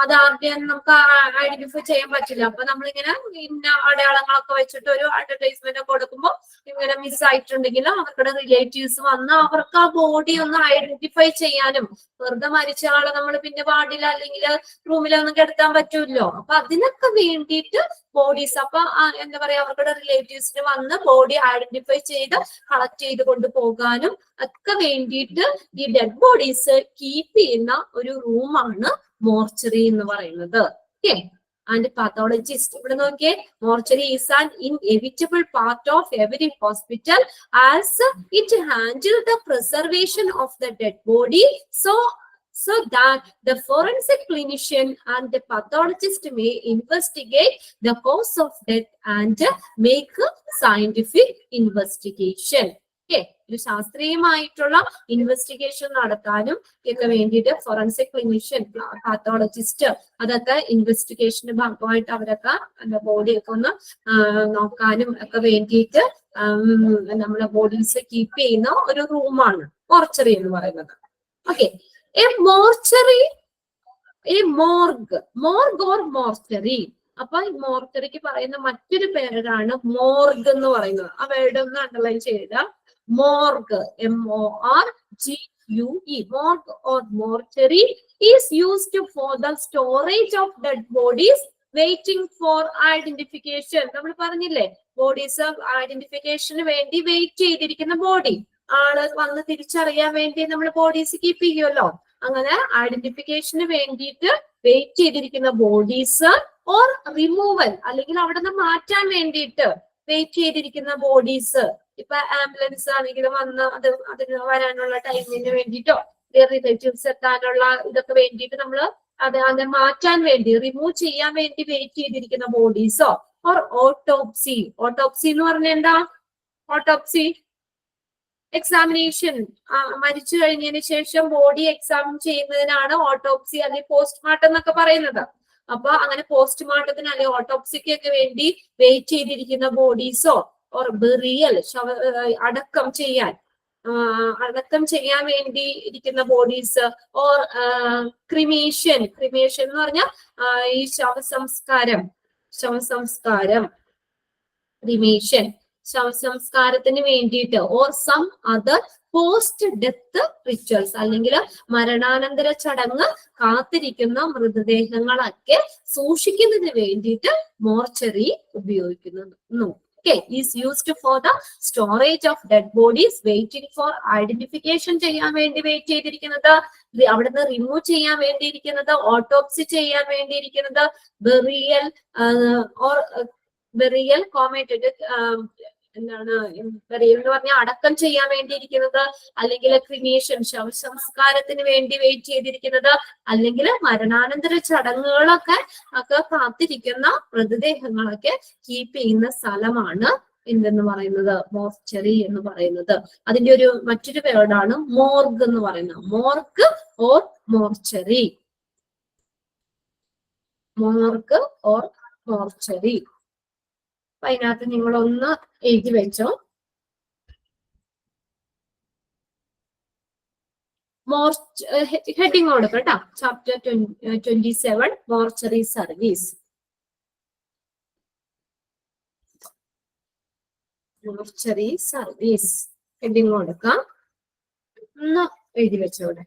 Speaker 1: അത് ആദ്യം നമുക്ക് ഐഡന്റിഫൈ ചെയ്യാൻ പറ്റില്ല. അപ്പൊ നമ്മളിങ്ങനെ ഇന്ന അടയാളങ്ങളൊക്കെ വെച്ചിട്ട് ഒരു അഡ്വർടൈസ്മെന്റ് ഒക്കെ കൊടുക്കുമ്പോൾ ഇങ്ങനെ മിസ് ആയിട്ടുണ്ടെങ്കിൽ അവരുടെ റിലേറ്റീവ്സ് വന്ന് അവർക്ക് ആ ബോഡി ഒന്ന് ഐഡന്റിഫൈ ചെയ്യാനും, വെറുതെ മരിച്ച ആളെ നമ്മൾ പിന്നെ വാർഡിൽ അല്ലെങ്കിൽ റൂമിലൊന്നും കിടത്താൻ പറ്റൂല്ലോ. അപ്പൊ അതിനൊക്കെ വേണ്ടിയിട്ട് ബോഡീസ്, അപ്പൊ എന്താ പറയാ അവരുടെ റിലേറ്റീവ്സിന് വന്ന് ബോഡി ഐഡന്റിഫൈ ചെയ്ത് കളക്ട് ചെയ്ത് കൊണ്ടുപോകാനും ഒക്കെ വേണ്ടിയിട്ട് ഈ ഡെഡ് ബോഡീസ് കീപ്പ് ചെയ്യുന്ന ഒരു റൂമാണ് മോർച്ചറി എന്ന് പറയുന്നത്. ഓക്കെ, ആൻഡ് പാത്തോളജിസ്റ്റ് ഇവിടെ നോക്കിയേ, mortuary is an inevitable part of every hospital as it handle the preservation of the dead body so that the forensic clinician and the pathologist may investigate the cause of death and make scientific investigation. ഒരു ശാസ്ത്രീയമായിട്ടുള്ള investigation നടത്താനും ഒക്കെ വേണ്ടിയിട്ട് forensic clinician, pathologist അതൊക്കെ ഇൻവെസ്റ്റിഗേഷന്റെ ഭാഗമായിട്ട് അവരൊക്കെ body ഒക്കെ ഒന്ന് നോക്കാനും ഒക്കെ വേണ്ടിയിട്ട് നമ്മളെ ബോഡീസ് കീപ്പ് ചെയ്യുന്ന ഒരു റൂമാണ് മോർച്ചറി എന്ന് പറയുന്നത്. Okay, a mortuary, a morgue or mortuary. അപ്പൊ മോർച്ചറിക്ക് പറയുന്ന മറ്റൊരു പേരാണ് മോർഗ് എന്ന് പറയുന്നത്. ആ വേർഡ് ഒന്ന് അണ്ടർലൈൻ ചെയ്ത മോർഗ്, MORGUE, morgue or mortuary is used for the storage of dead bodies waiting for identification. നമ്മൾ പറഞ്ഞില്ലേ, ബോഡീസ് ഐഡന്റിഫിക്കേഷന് വേണ്ടി വെയിറ്റ് ചെയ്തിരിക്കുന്ന ബോഡി, ആള് വന്ന് തിരിച്ചറിയാൻ വേണ്ടി നമ്മൾ ബോഡീസ് കീപ്പ് ചെയ്യുമല്ലോ. അങ്ങനെ ഐഡന്റിഫിക്കേഷന് വേണ്ടിയിട്ട് വെയിറ്റ് ചെയ്തിരിക്കുന്ന ബോഡീസ് ഓർ റിമൂവൽ അല്ലെങ്കിൽ അവിടെ നിന്ന് മാറ്റാൻ വേണ്ടിയിട്ട് വെയിറ്റ് ചെയ്തിരിക്കുന്ന ബോഡീസ്, ഇപ്പൊ ആംബുലൻസ് ആണെങ്കിൽ വന്ന് അതിന് വരാനുള്ള ടൈമിന് വേണ്ടിയിട്ടോ റിലേറ്റീവ്സ് എത്താനുള്ള ഇതൊക്കെ വേണ്ടിയിട്ട് നമ്മൾ അത് മാറ്റാൻ വേണ്ടി റിമൂവ് ചെയ്യാൻ വേണ്ടി വെയിറ്റ് ചെയ്തിരിക്കുന്ന ബോഡീസോ ഓർ ഓട്ടോപ്സി. ഓട്ടോപ്സി എന്ന് പറഞ്ഞാൽ എന്താ? ഓട്ടോപ്സി എക്സാമിനേഷൻ, മരിച്ചു കഴിഞ്ഞതിന് ശേഷം ബോഡി എക്സാമിൻ ചെയ്യുന്നതിനാണ് ഓട്ടോപ്സി അല്ലെങ്കിൽ പോസ്റ്റ്മോർട്ടം എന്നൊക്കെ പറയുന്നത്. അപ്പൊ അങ്ങനെ പോസ്റ്റ്മോർട്ടത്തിന് അല്ലെങ്കിൽ ഓട്ടോപ്സിക്കൊക്കെ വേണ്ടി വെയിറ്റ് ചെയ്തിരിക്കുന്ന ബോഡീസോ ഓർ ബെറിയൽ, അടക്കം ചെയ്യാൻ വേണ്ടി ഇരിക്കുന്ന ബോഡീസ് ഓർ ക്രിമേഷൻ എന്ന് പറഞ്ഞാൽ ഈ ശവസംസ്കാരം ക്രിമേഷൻ, ശവസംസ്കാരത്തിന് വേണ്ടിയിട്ട് or some other post death rituals അല്ലെങ്കിൽ മരണാനന്തര ചടങ്ങ് കാത്തിരിക്കുന്ന മൃതദേഹങ്ങളൊക്കെ സൂക്ഷിക്കുന്നതിന് വേണ്ടിയിട്ട് മോർച്ചറി ഉപയോഗിക്കുന്നു. is used for the storage of dead bodies waiting for identification ചെയ്യാൻ വേണ്ടി വെയിറ്റ് ചെയ്തിരിക്കുന്നത്, അവിടുന്ന് റിമൂവ് ചെയ്യാൻ വേണ്ടിയിരിക്കുന്നത്, ഓട്ടോപ്സി ചെയ്യാൻ വേണ്ടിയിരിക്കുന്നത്, ബെറിയൽ കോമേറ്റഡ് എന്താണ് ബെറിയൽ എന്ന് പറഞ്ഞാൽ അടക്കം ചെയ്യാൻ വേണ്ടിയിരിക്കുന്നത്, അല്ലെങ്കിൽ ക്രിമേഷൻ ശവസംസ്കാരത്തിന് വേണ്ടി വെയിറ്റ് ചെയ്തിരിക്കുന്നത്, അല്ലെങ്കിൽ മരണാനന്തര ചടങ്ങുകളൊക്കെ കാത്തിരിക്കുന്ന മൃതദേഹങ്ങളൊക്കെ കീപ്പ് ചെയ്യുന്ന സ്ഥലമാണ് എന്തെന്ന് പറയുന്നത്, മോർച്ചറി എന്ന് പറയുന്നത്. അതിന്റെ ഒരു മറ്റൊരു വേർഡാണ് മോർഗ് എന്ന് പറയുന്നത്. Morgue or mortuary. Morgue or mortuary. അപ്പൊ അതിനകത്ത് നിങ്ങളൊന്ന് എഴുതി വെച്ചോ. ഹെഡിങ് കൊടുക്കാം കേട്ടോ. Chapter 27 mortuary service. Mortuary service heading കൊടുക്കാം. ഒന്ന് എഴുതി വെച്ചോടെ.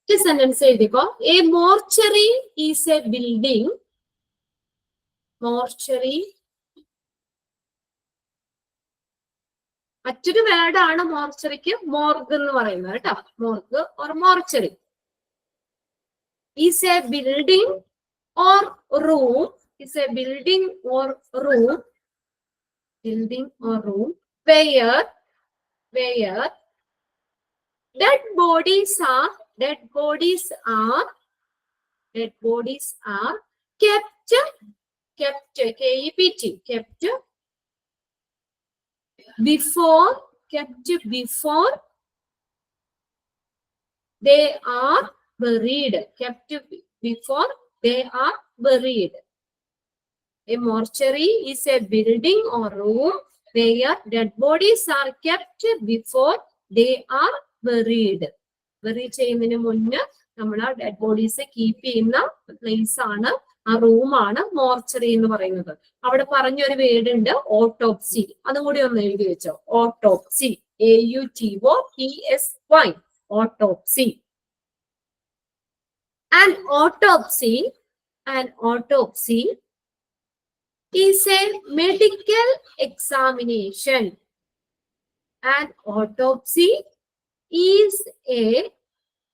Speaker 1: സെന്റൻസ് എഴുതിക്കോ. A mortuary is a building. Mortuary മറ്റൊരു വേർഡാണ് മോർച്ചറിക്ക് മോർഗ് എന്ന് പറയുന്നത് കേട്ടോ. Morgue or mortuary is a building or room. Is a building or room, where dead bodies are kept before they are buried. Kept before they are buried. A mortuary is a building or room where dead bodies are kept before they are buried. Bury ചെയ്യുന്നതിന് മുന്നേ നമ്മൾ ആ dead bodies keep ചെയ്യുന്ന place ആണ്, ആ റൂമാണ് mortuary എന്ന് പറയുന്നത്. അവിടെ പറഞ്ഞൊരു വേർഡ് ഉണ്ട് ഓട്ടോപ്സി. അതും കൂടി ഒന്ന് എഴുതി വെച്ചോ. Autopsy. AUTOPSY. Autopsy. An autopsy is a medical examination. An autopsy is a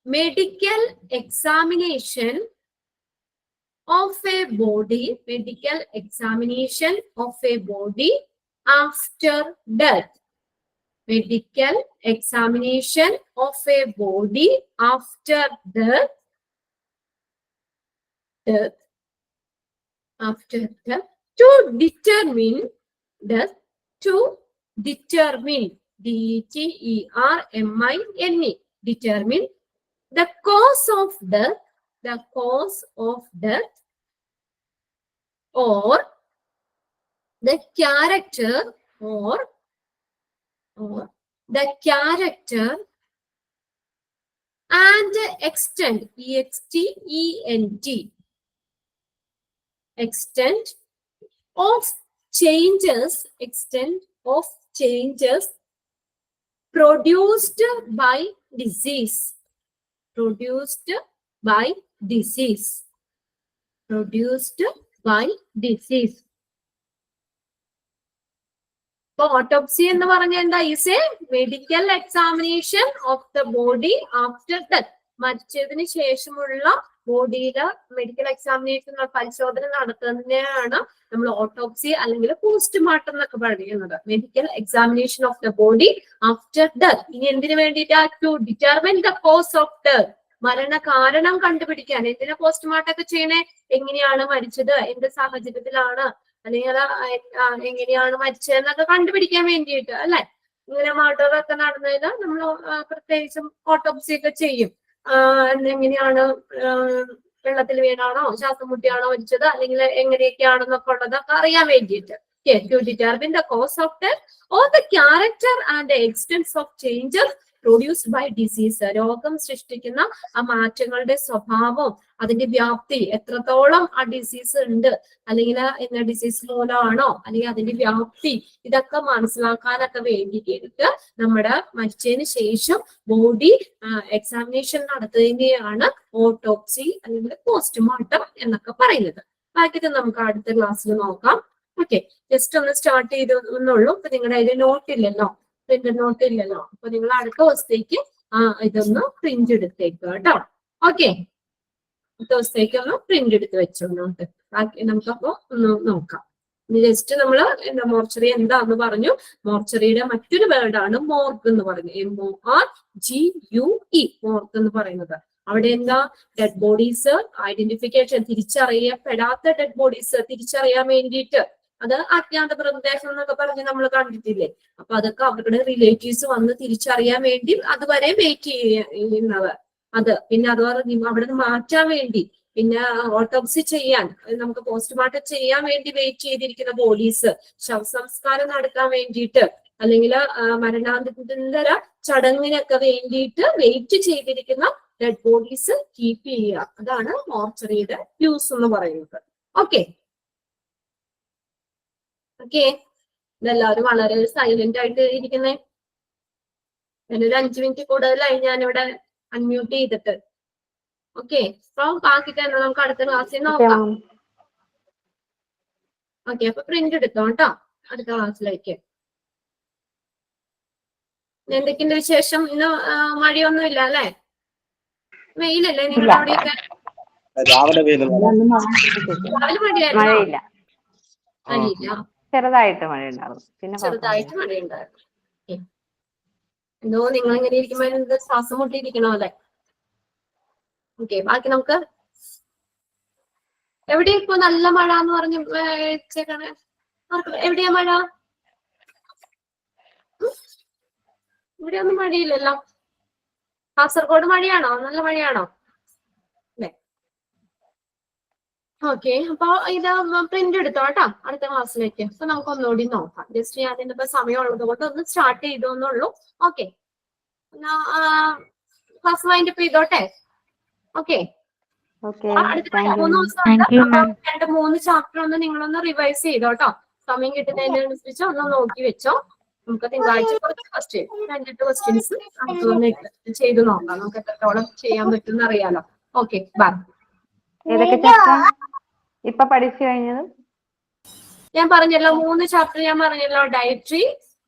Speaker 1: medical examination of a body. Medical examination of a body after death. Medical examination of a body after death. After death. To determine death. To determine. DETERMINE. Determine the cause of death. The cause of death. Or the character. Or the character and extent. EXTENT. Extent of changes produced by disease. Produced by disease. Autopsy എന്ന് പറഞ്ഞാൽ എന്താ? Is A medical examination of the body after death. മരിച്ചതിന് ശേഷമുള്ള ബോഡിയിലെ medical examination പരിശോധന നടത്തുന്നതിനെയാണ് നമ്മൾ autopsy അല്ലെങ്കിൽ postmortem എന്നൊക്കെ പറയുന്നത്. Medical examination of the body after death. ഇനി എന്തിനു വേണ്ടിയിട്ടാ? To determine the cause of death. മരണ കാരണം കണ്ടുപിടിക്കാൻ. എന്തിനാ പോസ്റ്റ്മോർട്ടം ഒക്കെ ചെയ്യണേ? എങ്ങനെയാണ് മരിച്ചത്, എന്ത് സാഹചര്യത്തിലാണ്, അല്ലെങ്കിൽ എങ്ങനെയാണ് മരിച്ചതെന്നൊക്കെ കണ്ടുപിടിക്കാൻ വേണ്ടിയിട്ട് അല്ലെ. ഇങ്ങനെ മർഡർ ഒക്കെ നടന്നതിന് നമ്മൾ പ്രത്യേകിച്ചും ഓട്ടോപ്സി ഒക്കെ ചെയ്യും. എങ്ങനെയാണ്, വെള്ളത്തിൽ വീണാണോ, ശ്വാസം മുട്ടിയാണോ മരിച്ചത്, അല്ലെങ്കിൽ എങ്ങനെയൊക്കെയാണെന്നൊക്കെ ഉള്ളതൊക്കെ അറിയാൻ വേണ്ടിയിട്ട്. To determine the cause of death or the character and the extent of changes produced by disease. രോഗം സൃഷ്ടിക്കുന്ന ആ മാറ്റങ്ങളുടെ സ്വഭാവം, അതിന്റെ വ്യാപ്തി, എത്രത്തോളം ആ ഡിസീസ് ഉണ്ട്, അല്ലെങ്കിൽ എന്ന ഡിസീസ് മൂലമാണോ, അല്ലെങ്കിൽ അതിന്റെ വ്യാപ്തി, ഇതൊക്കെ മനസ്സിലാക്കാനൊക്കെ വേണ്ടിയിട്ട് നമ്മുടെ മരിച്ചതിന് ശേഷം ബോഡി എക്സാമിനേഷൻ നടത്തുന്നതിനെയാണ് ഓട്ടോപ്സി അല്ലെങ്കിൽ പോസ്റ്റ്മോർട്ടം എന്നൊക്കെ പറയുന്നത്. ബാക്കിയിട്ട് നമുക്ക് അടുത്ത ക്ലാസ്സിൽ നോക്കാം. ഓക്കെ, ജസ്റ്റ് ഒന്ന് സ്റ്റാർട്ട് ചെയ്തെന്നുള്ളൂ. അപ്പൊ നിങ്ങളുടെ അതിൽ നോട്ട് ഇല്ലല്ലോ, പ്രിന്റ് നോട്ട് ഇല്ലല്ലോ. അപ്പൊ നിങ്ങൾ അടുത്ത ദിവസത്തേക്ക് ഇതൊന്ന് പ്രിന്റ് എടുത്തേക്കുക കേട്ടോ. ഓക്കെ, അടുത്ത ദിവസത്തേക്ക് ഒന്ന് പ്രിന്റ് എടുത്ത് വെച്ചോണ്ട് ബാക്കി നമുക്കപ്പോ ഒന്ന് നോക്കാം. ഇനി ജസ്റ്റ് നമ്മൾ എന്താ മോർച്ചറി എന്താന്ന് പറഞ്ഞു. മോർച്ചറിയുടെ മറ്റൊരു വേർഡാണ് മോർഗ് എന്ന് പറഞ്ഞു. MORGUE. മോർഗ് എന്ന് പറയുന്നത്. അവിടെ എന്താ ഡെഡ് ബോഡീസ് ഐഡന്റിഫിക്കേഷൻ, തിരിച്ചറിയപ്പെടാത്ത ഡെഡ് ബോഡീസ് തിരിച്ചറിയാൻ വേണ്ടിയിട്ട്, അത് അജ്ഞാത മൃതദേഹം എന്നൊക്കെ പറഞ്ഞ് നമ്മൾ കണ്ടിട്ടില്ലേ. അപ്പൊ അതൊക്കെ അവരുടെ റിലേറ്റീവ്സ് വന്ന് തിരിച്ചറിയാൻ വേണ്ടി അതുവരെ വെയിറ്റ് ചെയ്യുന്നവർ, അത് പിന്നെ അതുപോലെ അവിടെ നിന്ന് മാറ്റാൻ വേണ്ടി, പിന്നെ ഓട്ടോപ്സി ചെയ്യാൻ, നമുക്ക് പോസ്റ്റ്മോർട്ടം ചെയ്യാൻ വേണ്ടി വെയിറ്റ് ചെയ്തിരിക്കുന്ന ബോഡീസ്, ശവസംസ്കാരം നടത്താൻ വേണ്ടിയിട്ട്, അല്ലെങ്കിൽ മരണാനന്തര ചടങ്ങിനൊക്കെ വേണ്ടിയിട്ട് വെയിറ്റ് ചെയ്തിരിക്കുന്ന ഡെഡ് ബോഡീസ് കീപ്പ് ചെയ്യുക. അതാണ് മോർച്ചറിയുടെ യൂസ് എന്ന് പറയുന്നത്. ഓക്കെ ഓക്കെ, ഇതെല്ലാവരും വളരെ സൈലന്റ് ആയിട്ട് ഇരിക്കുന്നേ. ഞാനൊരു 5 മിനിറ്റ് കൂടുതലായി ഞാനിവിടെ അൺമ്യൂട്ട് ചെയ്തിട്ട്. ഓക്കെ, അപ്പൊ ബാക്കി തന്നെ നമുക്ക് അടുത്ത ക്ലാസ്സിൽ നോക്കാം. ഓക്കെ, അപ്പൊ പ്രിന്റ് എടുത്തോ കേട്ടോ അടുത്ത ക്ലാസ്സിലേക്ക്. എന്തൊക്കെയുണ്ട് വിശേഷം? ഇന്ന് മഴയൊന്നും ഇല്ല അല്ലെ? വെയിലല്ലേ നിങ്ങളുടെ അവിടെയൊക്കെ?
Speaker 2: രാവിലെ
Speaker 1: മഴയില്ല, മഴയില്ല,
Speaker 3: ചെറുതായിട്ട് മഴയുണ്ടായിരുന്നു, പിന്നെ
Speaker 1: ചെറുതായിട്ട് മഴയുണ്ടായിരുന്നു. എന്തോ നിങ്ങൾ ഇങ്ങനെ ഇരിക്കുമ്പോ എന്ത് ശ്വാസം മുട്ടിയിരിക്കണോ അല്ലെ? ഓക്കെ, ബാക്കി നമുക്ക് എവിടെയാ ഇപ്പൊ നല്ല മഴ എന്ന് പറഞ്ഞ് വെച്ചേക്കണേ? എവിടെയാ മഴ? ഇവിടെ ഒന്നും മഴയില്ലല്ലോ. കാസർഗോഡ് മഴയാണോ? നല്ല മഴയാണോ? അല്ലേ? ഓക്കെ, അപ്പൊ ഇത് പ്രിന്റ് എടുത്തോ കേട്ടോ അടുത്ത ക്ലാസ്സിലേക്ക്. അപ്പൊ നമുക്ക് ഒന്നുകൂടി നോക്കാം. ജസ്റ്റ് ഞാൻ ഇന്നിപ്പോ സമയമുള്ളത് കൊണ്ട് ഒന്ന് സ്റ്റാർട്ട് ചെയ്തോന്നുള്ളൂ. ഓക്കെ, ക്ലാസ് വൈൻഡ് അപ്പ് ചെയ്തോട്ടെ. ഓക്കെ, അടുത്ത 3 ദിവസം 3 ചാപ്റ്റർ ഒന്ന് നിങ്ങളൊന്ന് റിവൈസ് ചെയ്തോട്ടോ. സമയം കിട്ടുന്നതിനനുസരിച്ച് ഒന്ന് നോക്കി വെച്ചോ. നമുക്ക് തിങ്കളാഴ്ച കുറച്ച് ക്വസ്റ്റ്യൻ, 2 ക്വസ്റ്റ്യൻസ് നമുക്കൊന്ന് ചെയ്ത് നോക്കാം. നമുക്ക് എത്രത്തോളം ചെയ്യാൻ പറ്റും അറിയാലോ. Okay, bye.
Speaker 3: ഇപ്പൊ പഠിച്ചു കഴിഞ്ഞത്
Speaker 1: ഞാൻ പറഞ്ഞല്ലോ 3 ചാപ്റ്റർ ഞാൻ പറഞ്ഞല്ലോ. Dietary,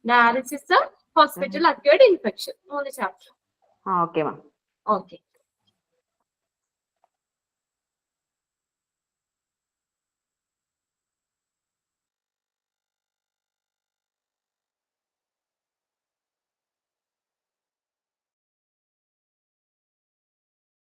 Speaker 1: dialysis, hospital acquired infection, 3 chapter.
Speaker 3: Okay ma'am.
Speaker 1: Okay.